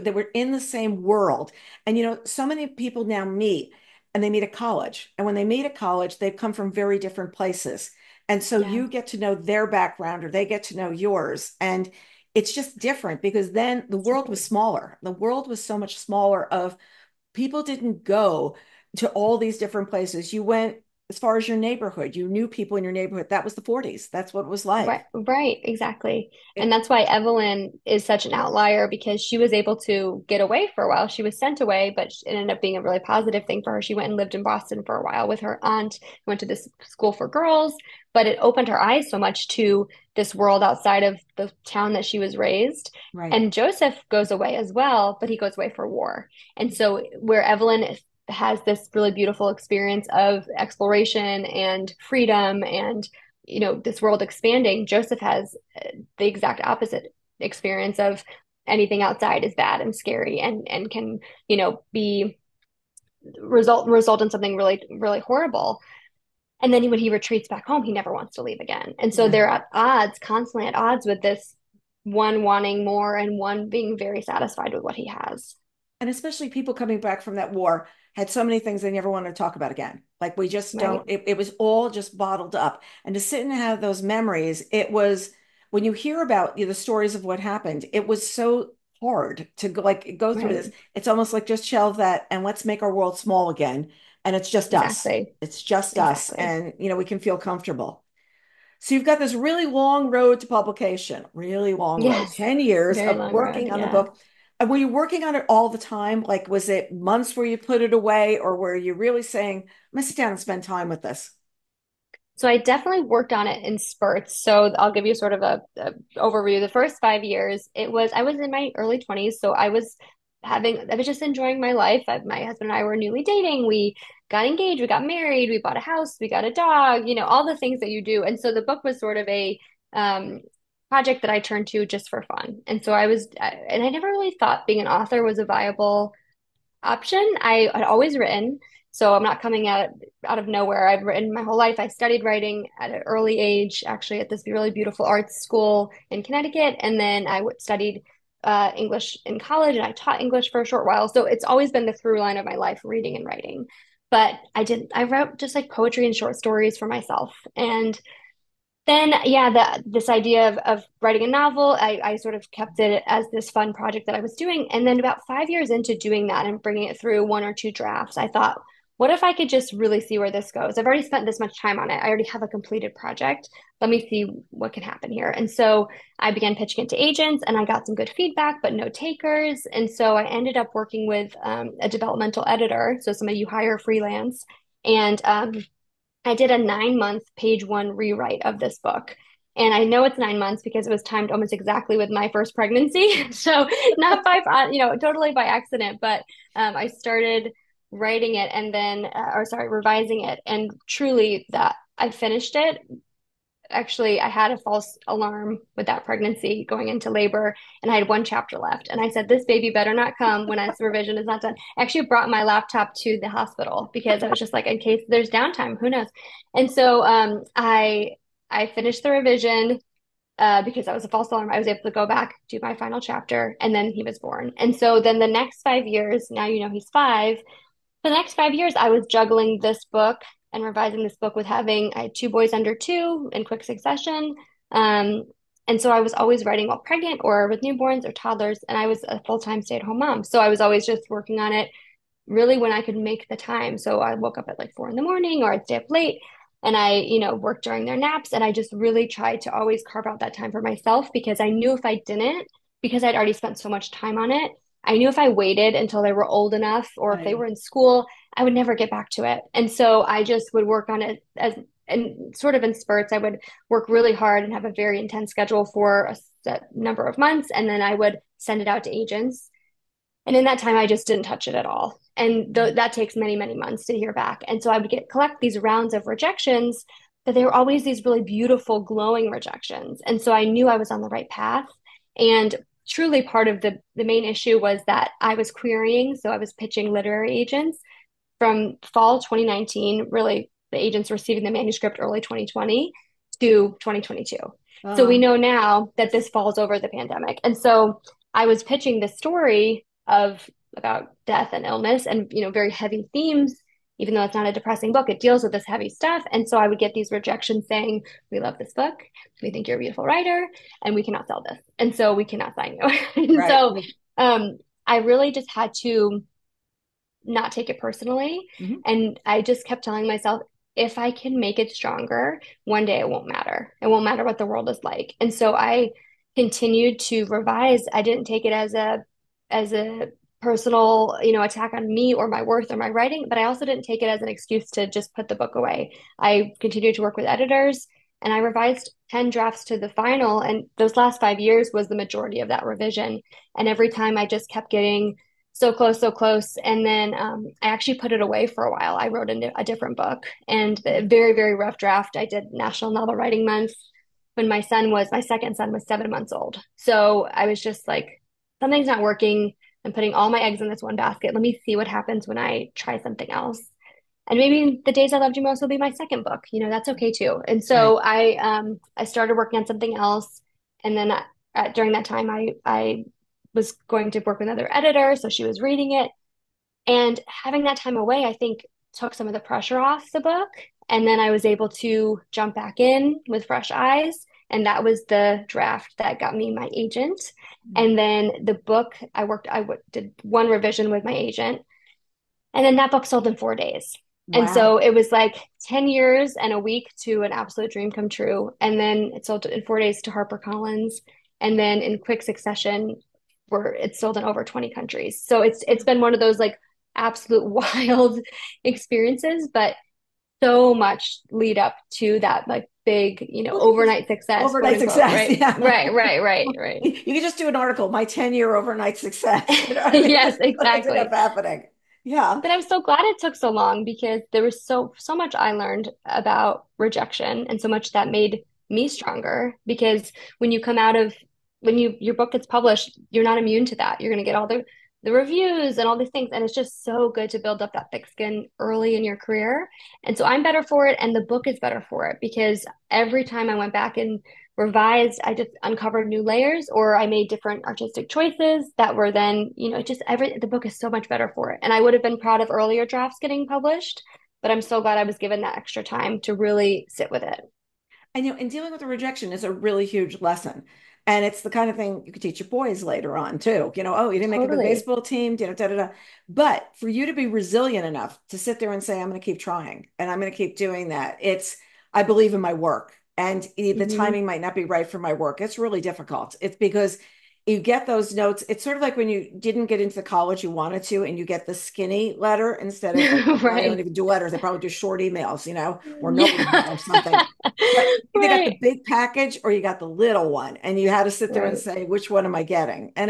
Speaker 2: they were in the same world. And so many people now meet and they meet at college. And when they meet at college, they've come from very different places. And so
Speaker 1: Yeah.
Speaker 2: you get to know their background or they get to know yours. And it's just different because then the
Speaker 1: It's
Speaker 2: world was
Speaker 1: different.
Speaker 2: smaller. The world was so much smaller of people didn't go to all these different places. You went as far as your neighborhood. You knew people in your neighborhood. That was the 40s. That's what it was
Speaker 1: Right,
Speaker 2: like.
Speaker 1: right, exactly. And
Speaker 2: It,
Speaker 1: that's why Evelyn is such an outlier because she was able to get away for a while. She was sent away, but it ended up being a really positive thing for her. She went and lived in Boston for a while with her aunt, went to this school for girls, but it opened her eyes so much to this world outside of the town that she was raised.
Speaker 2: right.
Speaker 1: And Joseph goes away as well, but he goes away for war. And so where Evelyn has this really beautiful experience of exploration and freedom and this world expanding, Joseph has the exact opposite experience of anything outside is bad and scary and can be result in something really really horrible. And then when he retreats back home, he never wants to leave again. And so
Speaker 2: Yeah.
Speaker 1: they're at odds, constantly at odds with this one wanting more and one being very satisfied with what he has.
Speaker 2: And especially people coming back from that war had so many things they never wanted to talk about again. Like we just
Speaker 1: Right.
Speaker 2: don't, it was all just bottled up. And to sit and have those memories, it was when you hear about the stories of what happened, it was so hard to go through
Speaker 1: Right.
Speaker 2: this. It's almost like just shelve that and let's make our world small again. And it's just us.
Speaker 1: Exactly.
Speaker 2: It's just us.
Speaker 1: Exactly.
Speaker 2: And we can feel comfortable. So you've got this really long road to publication, really long road,
Speaker 1: Yes.
Speaker 2: 10 years
Speaker 1: Very
Speaker 2: of
Speaker 1: long road.
Speaker 2: working on the
Speaker 1: Yeah.
Speaker 2: book. And were you working on it all the time? Like, was it months where you put it away, or were you really saying, I'm gonna sit down and spend time with this?
Speaker 1: So I definitely worked on it in spurts. So I'll give you sort of a overview. The first 5 years, I was in my early 20s, so I was just enjoying my life. My husband and I were newly dating. We got engaged, we got married, we bought a house, we got a dog, all the things that you do. And so the book was sort of a um, project that I turned to just for fun. And so and I never really thought being an author was a viable option. I had always written, so I'm not coming out of nowhere. I've written my whole life. I studied writing at an early age, actually at this really beautiful arts school in Connecticut, and then studied English in college, and I taught English for a short while. So it's always been the through line of my life, reading and writing. But I wrote just like poetry and short stories for myself, and then yeah, this idea of writing a novel, I sort of kept it as this fun project that I was doing. And then about 5 years into doing that and bringing it through one or two drafts, I thought, what if I could just really see where this goes? I've already spent this much time on it. I already have a completed project. Let me see what can happen here. And so I began pitching it to agents and I got some good feedback, but no takers. And so I ended up working with a developmental editor, so somebody you hire freelance. And I did a 9 month page one rewrite of this book. And I know it's 9 months because it was timed almost exactly with my first pregnancy. So not totally by accident, but I started writing it and then, or sorry, revising it. And truly that I finished it actually, I had a false alarm with that pregnancy going into labor, and I had one chapter left. And I said, this baby better not come when this revision is not done. I actually brought my laptop to the hospital because I was just like, in case there's downtime, who knows? And so I finished the revision because that was a false alarm. I was able to go back, do my final chapter, and then he was born. And so then the next 5 years, now you know he's five. For the next 5 years, I was juggling this book and revising this book with having I had two boys under two in quick succession. Um, and so I was always writing while pregnant or with newborns or toddlers, and I was a full-time stay-at-home mom. So I was always just working on it really when I could make the time. So I woke up at like 4 in the morning or I'd stay up late and I worked during their naps. And I just really tried to always carve out that time for myself because I knew if I didn't, because I'd already spent so much time on it, I knew if I waited until they were old enough or if they
Speaker 2: Right.
Speaker 1: were in school, I would never get back to it. And so I just would work on it as and sort of in spurts. I would work really hard and have a very intense schedule for a set number of months. And then I would send it out to agents and in that time, I just didn't touch it at all. And that takes many, many months to hear back. And so I would collect these rounds of rejections, but they were always these really beautiful, glowing rejections. And so I knew I was on the right path. And truly part of the main issue was that I was querying. So I was pitching literary agents from fall 2019, really the agents receiving the manuscript early 2020 to 2022. So we
Speaker 2: Oh,
Speaker 1: know now that this falls over the pandemic. And so I was pitching this story of about death and illness and very heavy themes. Even though it's not a depressing book, it deals with this heavy stuff. And so I would get these rejections saying, we love this book, we think you're a beautiful writer, and we cannot sell this, and so we cannot sign you. And
Speaker 2: right.
Speaker 1: so I really just had to not take it personally.
Speaker 2: Mhm.
Speaker 1: And I just kept telling myself, if I can make it stronger, one day it won't matter. It won't matter what the world is like. And so I continued to revise. I didn't take it as a personal, attack on me or my worth or my writing, but I also didn't take it as an excuse to just put the book away. I continued to work with editors and I revised 10 drafts to the final. And those last 5 years was the majority of that revision. And every time I just kept getting so close, so close. And then I actually put it away for a while. I wrote a different book and the very, very rough draft. I did National Novel Writing Month when my second son was 7 months old. So I was just like, something's not working. I'm putting all my eggs in this one basket. Let me see what happens when I try something else. And maybe The Days I Loved You Most will be my second book. That's okay too. And
Speaker 2: Right.
Speaker 1: so I started working on something else. And then during that time, I was going to work with another editor, so she was reading it. And having that time away, I think took some of the pressure off the book. And then I was able to jump back in with fresh eyes. And that was the draft that got me my agent. And then the book, did one revision with my agent. And then that book sold in 4 days. And
Speaker 2: Wow.
Speaker 1: so it was like 10 years and a week to an absolute dream come true. And then it sold in 4 days to HarperCollins. And then in quick succession, where it's sold in over 20 countries. So it's been one of those like absolute wild experiences, but so much lead up to that like big,
Speaker 2: Well, because
Speaker 1: overnight success, quote
Speaker 2: overnight
Speaker 1: unquote,
Speaker 2: success.
Speaker 1: right?
Speaker 2: Yeah.
Speaker 1: Right, right, right, right.
Speaker 2: You could just do an article, my 10-year overnight success. You know what I mean?
Speaker 1: Yes,
Speaker 2: This is what ended up
Speaker 1: exactly.
Speaker 2: happening. Yeah.
Speaker 1: But I'm so glad it took so long because there was so much I learned about rejection and so much that made me stronger because when you come out of when your book gets published, you're not immune to that. You're going to get all the reviews and all these things and it's just so good to build up that thick skin early in your career. And so I'm better for it and the book is better for it because every time I went back and revised, I just uncovered new layers or I made different artistic choices that were then, just the book is so much better for it. And I would have been proud of earlier drafts getting published, but I'm so glad I was given that extra time to really sit with it.
Speaker 2: And and dealing with the rejection is a really huge lesson. And it's the kind of thing you could teach your boys later on too. Oh, you didn't make the
Speaker 1: Totally.
Speaker 2: baseball team, da, da, da. But for you to be resilient enough to sit there and say, I'm going to keep trying and I'm going to keep doing that. I believe in my work. And the
Speaker 1: Hmm.
Speaker 2: timing might not be right for my work. It's really difficult. It's because you get those notes. It's sort of like when you didn't get into the college you wanted to, and you get the skinny letter instead of, now they don't
Speaker 1: Right.
Speaker 2: even do letters. They probably do short emails, or no
Speaker 1: Yeah.
Speaker 2: email or something. But you either got the
Speaker 1: Right.
Speaker 2: big package or you got the little one, and you had to sit there and
Speaker 1: Right.
Speaker 2: say, which one am I getting? And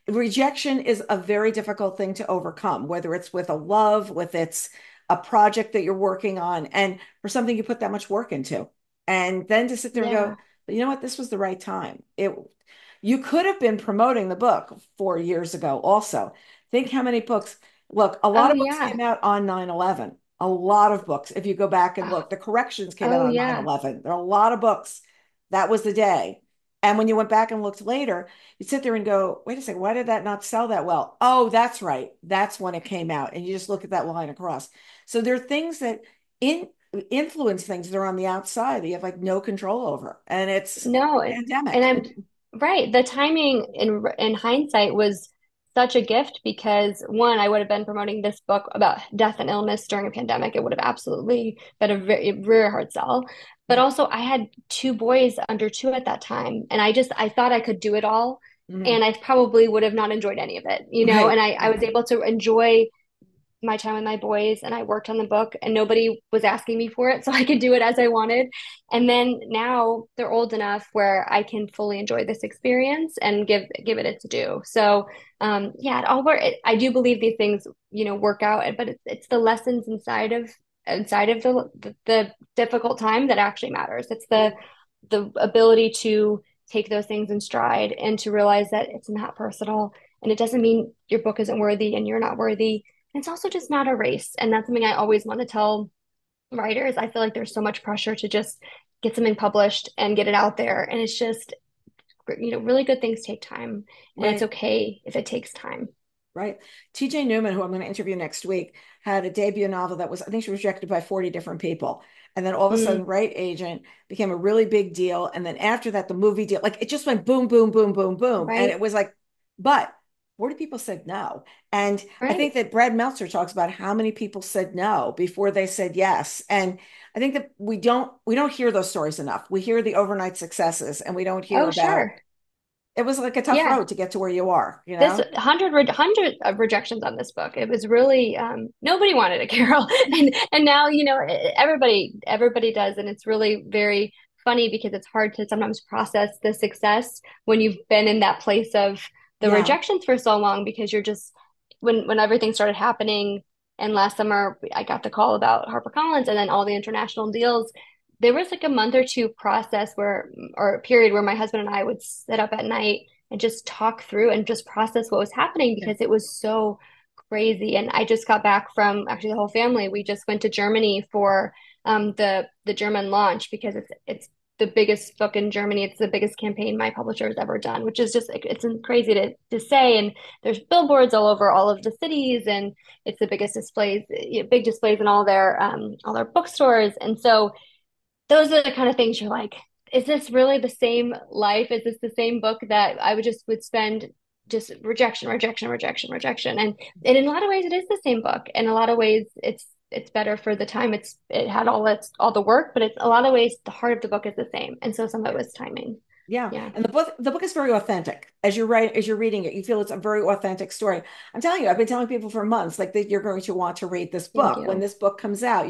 Speaker 2: rejection is a very difficult thing to overcome, whether it's with a love, with it's a project that you're working on, and for something you put that much work into. And then to sit there and go,
Speaker 1: Yeah.
Speaker 2: but you know what? This was the right time. You could have been promoting the book 4 years ago also. Think how many books. Look, a lot
Speaker 1: Oh
Speaker 2: of books
Speaker 1: yeah.
Speaker 2: came out on 9/11. A lot of books. If you go back and
Speaker 1: Oh,
Speaker 2: look, the corrections came out
Speaker 1: oh
Speaker 2: on
Speaker 1: yeah.
Speaker 2: 9/11. There are a lot of books. That was the day. And when you went back and looked later, you sit there and go, wait a second, why did that not sell that well? Oh, that's right. That's when it came out. And you just look at that line across. So there are things that in influence things that are on the outside that you have like no control over. And it's
Speaker 1: No, and
Speaker 2: pandemic.
Speaker 1: I'm right. The timing in hindsight was such a gift because one, I would have been promoting this book about death and illness during a pandemic. It would have absolutely been a very hard sell. But
Speaker 2: Yeah.
Speaker 1: also, I had two boys under two at that time, and I thought I could do it all,
Speaker 2: Mhm.
Speaker 1: and I probably would have not enjoyed any of it, you know.
Speaker 2: Right.
Speaker 1: And I was able to enjoy my time with my boys and I worked on the book and nobody was asking me for it so I could do it as I wanted. And then now they're old enough where I can fully enjoy this experience and give it its due. So yeah, it all work. I do believe these things, you know, work out, but it's the lessons inside of the difficult time that actually matters. It's the ability to take those things in stride and to realize that it's not personal and it doesn't mean your book isn't worthy and you're not worthy. It's also just not a race. And that's something I always want to tell writers. I feel like there's so much pressure to just get something published and get it out there. And it's just, you know, really good things take time. And it's
Speaker 2: Right.
Speaker 1: okay if it takes time.
Speaker 2: Right. TJ Newman, who I'm going to interview next week, had a debut novel that was, I think she was rejected by 40 different people. And then all of a
Speaker 1: Mm,
Speaker 2: sudden, Right Agent became a really big deal. And then after that, the movie deal, like it just went boom, boom, boom, boom, boom. And it
Speaker 1: right,
Speaker 2: was like, but 40 people said no. And I
Speaker 1: right.
Speaker 2: think that Brad Meltzer talks about how many people said no before they said yes. And I think that we don't hear those stories enough. We hear the overnight successes and we don't hear
Speaker 1: Oh,
Speaker 2: about
Speaker 1: sure.
Speaker 2: it was like a tough
Speaker 1: Yeah.
Speaker 2: road to get to where you are, you
Speaker 1: This
Speaker 2: know?
Speaker 1: hundred of rejections on this book. It was really nobody wanted it, Carol, and now you know everybody does, and it's really very funny because it's hard to sometimes process the success when you've been in that place of the
Speaker 2: Yeah.
Speaker 1: rejections for so long because you're just when everything started happening and last summer I got the call about HarperCollins and then all the international deals. There was like a month or two process where or a period where my husband and I would sit up at night and just talk through and just process what was happening
Speaker 2: Yeah.
Speaker 1: because it was so crazy. And I just got back from actually the whole family. We just went to Germany for the German launch because it's the biggest book in Germany. It's the biggest campaign my publisher has ever done, which is just it's crazy to say. And there's billboards all over all of the cities, and it's the biggest displays, you know, big displays in all their bookstores. And so those are the kind of things you're like, is this really the same life? Is this the same book that I would spend just rejection, rejection, rejection, rejection? And in a lot of ways it is the same book. In a lot of ways it's better for the time it had all the work, but it's a lot of ways the heart of the book is the same. And so some of it was timing.
Speaker 2: Yeah.
Speaker 1: Yeah.
Speaker 2: And the book is very authentic. As you're reading it, you feel it's a very authentic story. I'm telling you, I've been telling people for months like that you're going to want to read this
Speaker 1: Thank
Speaker 2: book. When
Speaker 1: you.
Speaker 2: this book comes out,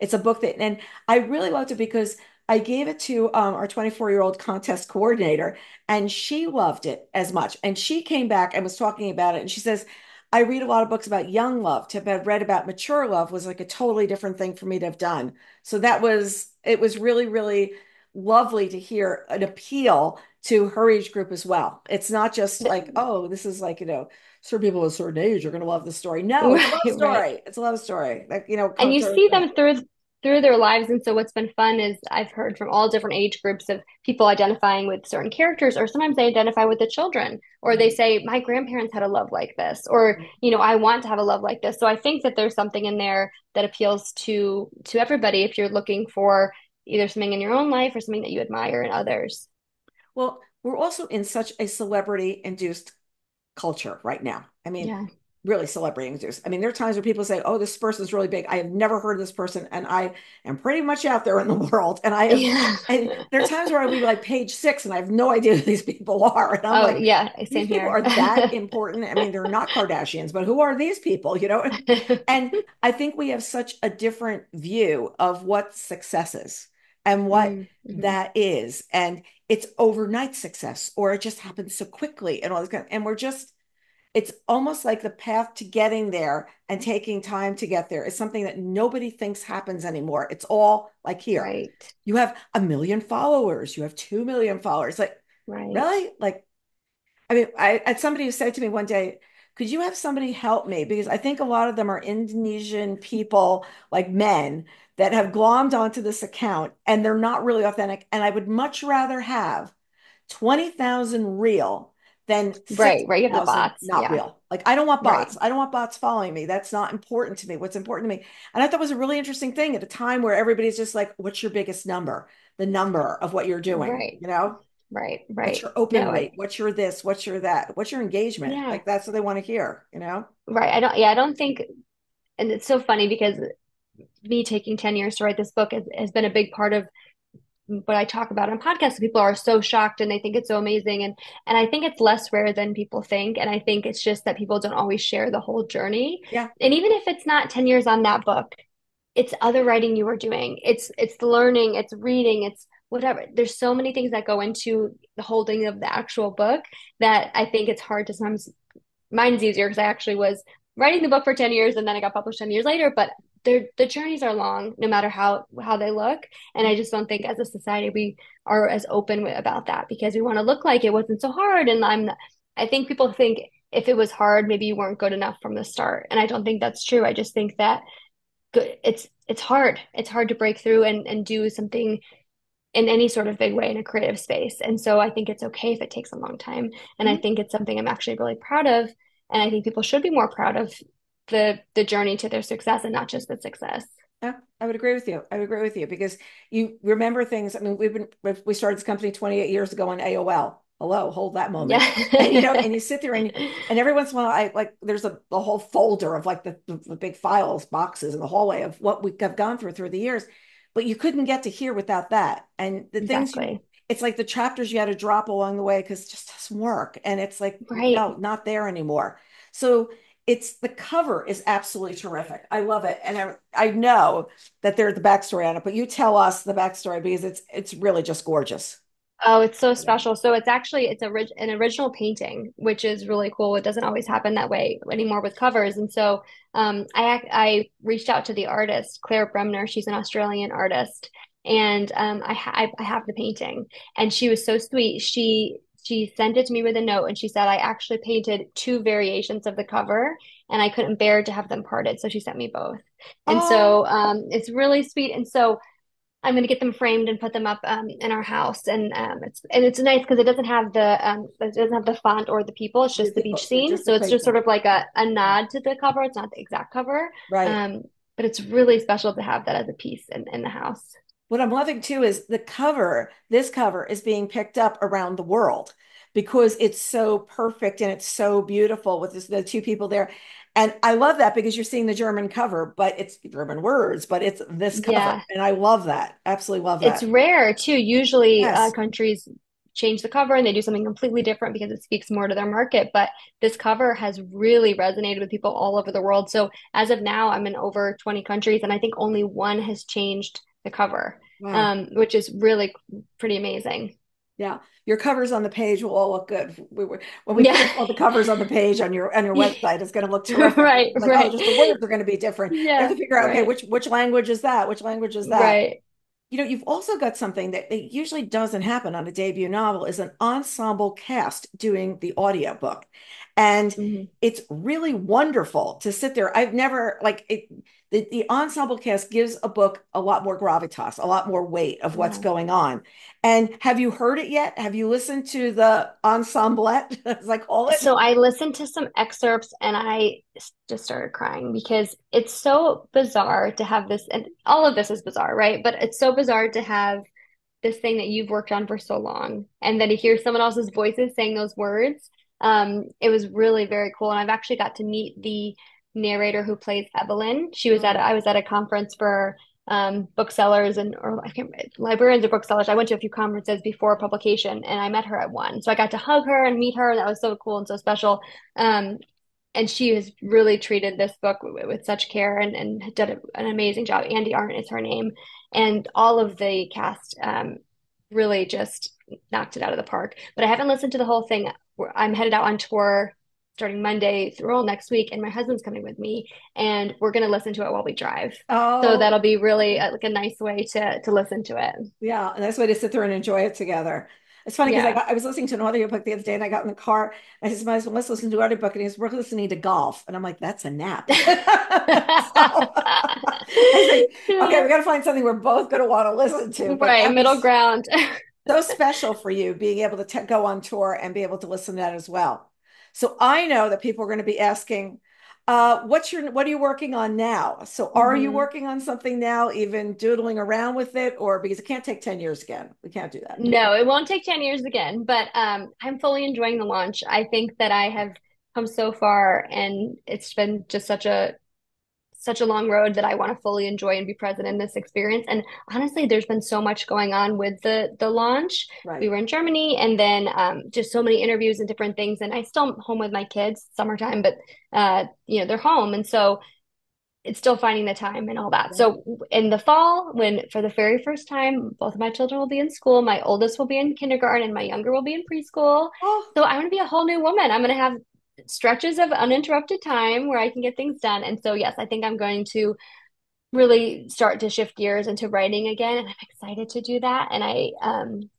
Speaker 2: it's a book that and I really loved it because I gave it to our 24-year-old contest coordinator and she loved it as much. And she came back and was talking about it and she says, I read a lot of books about young love. To have read about mature love was like a totally different thing for me to have done. So it was really, really lovely to hear an appeal to her age group as well. It's not just like, oh, this is like, certain people of a certain age are going to love this story. No, it's a love
Speaker 1: Right, right.
Speaker 2: story. It's a love story. Like,
Speaker 1: And you
Speaker 2: sort of
Speaker 1: see
Speaker 2: thing.
Speaker 1: them through their lives. And so what's been fun is I've heard from all different age groups of people identifying with certain characters, or sometimes they identify with the children, or they say, my grandparents had a love like this, or, you know, I want to have a love like this. So I think that there's something in there that appeals to everybody if you're looking for either something in your own life or something that you admire in others.
Speaker 2: Well, we're also in such a celebrity induced culture right now. I mean,
Speaker 1: Yeah.
Speaker 2: really celebrity induced. I mean, there are times where people say, "Oh, this person's really big. I have never heard of this person, and I am pretty much out there in the world." And I have,
Speaker 1: Yeah.
Speaker 2: and there are times where I'll be like page 6, and I have no idea who these people are, and I'm
Speaker 1: Oh,
Speaker 2: like,
Speaker 1: yeah.
Speaker 2: "These
Speaker 1: Same
Speaker 2: people
Speaker 1: here.
Speaker 2: are that important?" I mean, they're not Kardashians, but who are these people? And I think we have such a different view of what success is and what
Speaker 1: Mm-hmm.
Speaker 2: that is, and it's overnight success, or it just happens so quickly, and all this kind of, and we're just it's almost like the path to getting there and taking time to get there is something that nobody thinks happens anymore. It's all like here.
Speaker 1: Right.
Speaker 2: You have 1 million followers, you have 2 million followers. Like,
Speaker 1: Right.
Speaker 2: really? Like, I mean, I had somebody who said to me one day, could you have somebody help me? Because I think a lot of them are Indonesian people, like men, that have glommed onto this account and they're not really authentic. And I would much rather have 20,000 real than
Speaker 1: Right. Right. You have the
Speaker 2: 60,000
Speaker 1: bots.
Speaker 2: not
Speaker 1: Yeah.
Speaker 2: real. Like, I don't want
Speaker 1: Right.
Speaker 2: bots. I don't want bots following me. That's not important to me. What's important to me. And I thought it was a really interesting thing at a time where everybody's just like, what's your biggest number? The number of what you're doing,
Speaker 1: Right.
Speaker 2: you know?
Speaker 1: Right.
Speaker 2: What's
Speaker 1: Right.
Speaker 2: your open
Speaker 1: No,
Speaker 2: rate? What's your this? What's your that? What's your engagement?
Speaker 1: yeah.
Speaker 2: Like, that's what they want to hear, you know?
Speaker 1: Right. I don't think, and it's so funny because me taking 10 years to write this book has been a big part of what I talk about on podcasts. People are so shocked and they think it's so amazing. And I think it's less rare than people think. And I think it's just that people don't always share the whole journey.
Speaker 2: Yeah.
Speaker 1: And even if it's not 10 years on that book, it's other writing you are doing. It's learning, it's reading, it's whatever. There's so many things that go into the holding of the actual book that I think it's hard to sometimes. Mine's easier because I actually was writing the book for 10 years and then it got published 10 years later, but the journeys are long no matter how they look. And I just don't think as a society we are as open about that because we want to look like it wasn't so hard. And I think people think if it was hard, maybe you weren't good enough from the start. And I don't think that's true. I just think that good it's hard. It's hard to break through and do something in any sort of big way in a creative space. And so I think it's okay if it takes a long time. And I
Speaker 2: Mhm.
Speaker 1: think it's something I'm actually really proud of. And I think people should be more proud of the journey to their success and not just the success.
Speaker 2: Yeah, I would agree with you. I would agree with you because you remember things. I mean, we started this company 28 years ago on AOL. Hello, hold that moment. And and
Speaker 1: Yeah.
Speaker 2: you sit there and every once in a while I like there's a whole folder of like the big files boxes in the hallway of what we have gone through the years. But you couldn't get to here without that. And the things you
Speaker 1: Exactly.
Speaker 2: it's like the chapters you had to drop along the way because it just doesn't work. And it's like,
Speaker 1: Right.
Speaker 2: no, not there anymore. So it's the cover is absolutely terrific. I love it. And I know that there's the backstory on it, but you tell us the backstory because it's really just gorgeous.
Speaker 1: Oh, it's so
Speaker 2: Yeah.
Speaker 1: special. So it's an original painting, which is really cool. It doesn't always happen that way anymore with covers. And so I reached out to the artist, Claire Bremner. She's an Australian artist, and I have the painting. And she was so sweet. She sent it to me with a note, and she said I actually painted two variations of the cover, and I couldn't bear to have them parted, so she sent me both. And
Speaker 2: Oh,
Speaker 1: so it's really sweet. And so I'm going to get them framed and put them up in our house, and it's nice because it doesn't have the font or the people. It's
Speaker 2: the
Speaker 1: just the
Speaker 2: people,
Speaker 1: beach scene,
Speaker 2: just the
Speaker 1: so it's just sort
Speaker 2: people.
Speaker 1: of like a
Speaker 2: Yeah.
Speaker 1: nod to the cover. It's not the exact cover,
Speaker 2: Right.
Speaker 1: um, but it's really special to have that as a piece in the house.
Speaker 2: What I'm loving too is the cover, this cover is being picked up around the world because it's so perfect and it's so beautiful with the two people there. And I love that because you're seeing the German cover, but it's German words, but it's this cover.
Speaker 1: Yeah,
Speaker 2: And I love that. Absolutely love
Speaker 1: it's
Speaker 2: that.
Speaker 1: rare too. Usually,
Speaker 2: Yes.
Speaker 1: countries change the cover and they do something completely different because it speaks more to their market. But this cover has really resonated with people all over the world. So as of now, I'm in over 20 countries, and I think only one has changed the cover,
Speaker 2: Wow.
Speaker 1: which is really pretty amazing.
Speaker 2: Yeah, your covers on the page will all look good. When we put
Speaker 1: Yeah.
Speaker 2: all the covers on the page on your website, it's going to look terrific.
Speaker 1: Right,
Speaker 2: Like, oh,
Speaker 1: right.
Speaker 2: just the words are going to be different. You have
Speaker 1: Yeah,
Speaker 2: to figure out, okay,
Speaker 1: right,
Speaker 2: which language is that? Which language is that?
Speaker 1: right.
Speaker 2: You've also got something that it usually doesn't happen on a debut novel is an ensemble cast doing the audiobook. And
Speaker 1: Mhm.
Speaker 2: it's really wonderful to sit there. I've never like it, the ensemble cast gives a book a lot more gravitas, a lot more weight of what's
Speaker 1: Yeah.
Speaker 2: going on. And have you heard it yet? Have you listened to the ensemblette, as I call it?
Speaker 1: So I listened to some excerpts and I just started crying because it's so bizarre to have this, and all of this is bizarre, right? But it's so bizarre to have this thing that you've worked on for so long and then to hear someone else's voices saying those words. It was really very cool. And I've actually got to meet the narrator who plays Evelyn.
Speaker 2: Oh,
Speaker 1: I was at a conference for booksellers and or I can't librarians or booksellers. I went to a few conferences before publication and I met her at one. So I got to hug her and meet her, and that was so cool and so special. Um, and she has really treated this book with such care and did an amazing job. Andy Arndt is her name, and all of the cast really just knocked it out of the park. But I haven't listened to the whole thing. I'm headed out on tour starting Monday through all next week, and my husband's coming with me, and we're going to listen to it while we drive. So
Speaker 2: Oh,
Speaker 1: that'll be really like a nice way to listen to it.
Speaker 2: yeah, and that's way to sit there and enjoy it together. It's funny because
Speaker 1: Yeah.
Speaker 2: I was listening to an audiobook the other day and I got in the car and I said, "My husband, let's listen to an audiobook." And he was, "We're listening to golf." And I'm like, "That's a nap." So I said, "Okay, we got to find something we're both going to want to listen to." But
Speaker 1: Right,
Speaker 2: that
Speaker 1: middle
Speaker 2: was
Speaker 1: ground.
Speaker 2: so special for you being able to go on tour and be able to listen to that as well. So I know that people are going to be asking, what are you working on now? So are you
Speaker 1: Mhm.
Speaker 2: working on something now, even doodling around with it, or because it can't take 10 years again? We can't do that.
Speaker 1: No, it won't take 10 years again, but I'm fully enjoying the launch. I think that I have come so far and it's been just such a long road that I want to fully enjoy and be present in this experience. And honestly, there's been so much going on with the launch. We
Speaker 2: Right.
Speaker 1: were in Germany and then just so many interviews and different things. And I still am home with my kids, summertime, but they're home. And so it's still finding the time and all that.
Speaker 2: Right.
Speaker 1: So in the fall, when for the very first time, both of my children will be in school, my oldest will be in kindergarten and my younger will be in preschool.
Speaker 2: Oh,
Speaker 1: So I'm going to be a whole new woman. I'm going to have stretches of uninterrupted time where I can get things done. And so, yes, I think I'm going to really start to shift gears into writing again. And I'm excited to do that.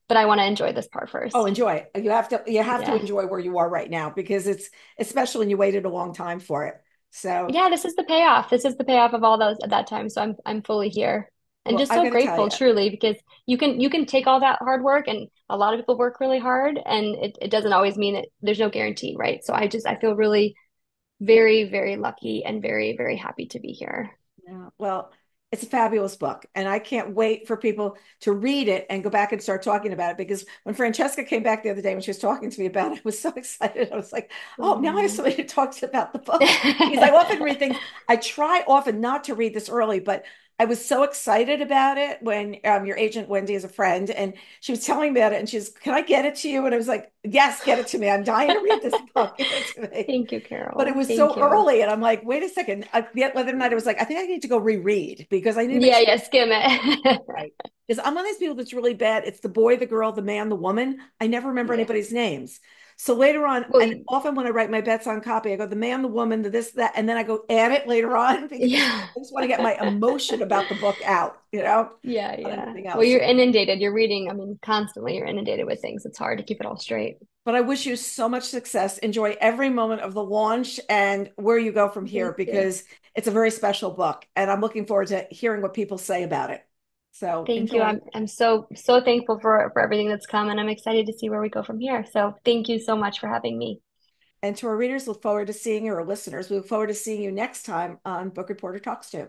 Speaker 1: But I want to enjoy this part
Speaker 2: oh,
Speaker 1: first.
Speaker 2: enjoy. You have to
Speaker 1: Yeah.
Speaker 2: enjoy where you are right now because it's especially when you waited a long time for it. So,
Speaker 1: Yeah, this is the payoff. This is the payoff of all those at that time. So I'm fully here. And
Speaker 2: well,
Speaker 1: just
Speaker 2: I'm
Speaker 1: so
Speaker 2: going to tell
Speaker 1: grateful
Speaker 2: you.
Speaker 1: truly because you can take all that hard work and a lot of people work really hard and it doesn't always mean it there's no guarantee, right? So I feel really very, very lucky and very, very happy to be here.
Speaker 2: Yeah, well, it's a fabulous book, and I can't wait for people to read it and go back and start talking about it. Because when Francesca came back the other day when she was talking to me about it, I was so excited. I was like, "Oh, now I have
Speaker 1: Oh.
Speaker 2: somebody to talk to about the book." Because I often read things. I try often not to read this early, but I was so excited about it when your agent Wendy is a friend, and she was telling me about it, and she's, "Can I get it to you?" And I was like, "Yes, get it to me. I'm dying to read this book. Give it to me."
Speaker 1: Thank you,
Speaker 2: But it
Speaker 1: Carol.
Speaker 2: was
Speaker 1: Thank
Speaker 2: so
Speaker 1: you.
Speaker 2: early, and I'm like, wait a second. Yet the other night I was like, I think I need to go reread because I need to make
Speaker 1: Yeah,
Speaker 2: sure
Speaker 1: yeah, skim it.
Speaker 2: right. Because I'm one of these people that's really bad. It's the boy, the girl, the man, the woman. I never remember
Speaker 1: Yeah.
Speaker 2: anybody's names. So later on,
Speaker 1: Well,
Speaker 2: and often when I write my bets on copy, I go the man, the woman, the this, that, and then I go add it later on because
Speaker 1: yeah.
Speaker 2: I just want to get my emotion about the book out,
Speaker 1: Yeah,
Speaker 2: on
Speaker 1: yeah.
Speaker 2: anything
Speaker 1: Well,
Speaker 2: else.
Speaker 1: you're inundated. You're reading, I mean, constantly you're inundated with things. It's hard to keep it all straight.
Speaker 2: But I wish you so much success. Enjoy every moment of the launch and where you go from here
Speaker 1: Thank you.
Speaker 2: because it's a very special book. And I'm looking forward to hearing what people say about it. So
Speaker 1: Thank you.
Speaker 2: enjoy.
Speaker 1: I'm so thankful for everything that's come and I'm excited to see where we go from here. So thank you so much for having me.
Speaker 2: And to our readers, look forward to seeing you, or listeners, we look forward to seeing you next time on Book Reporter Talks to.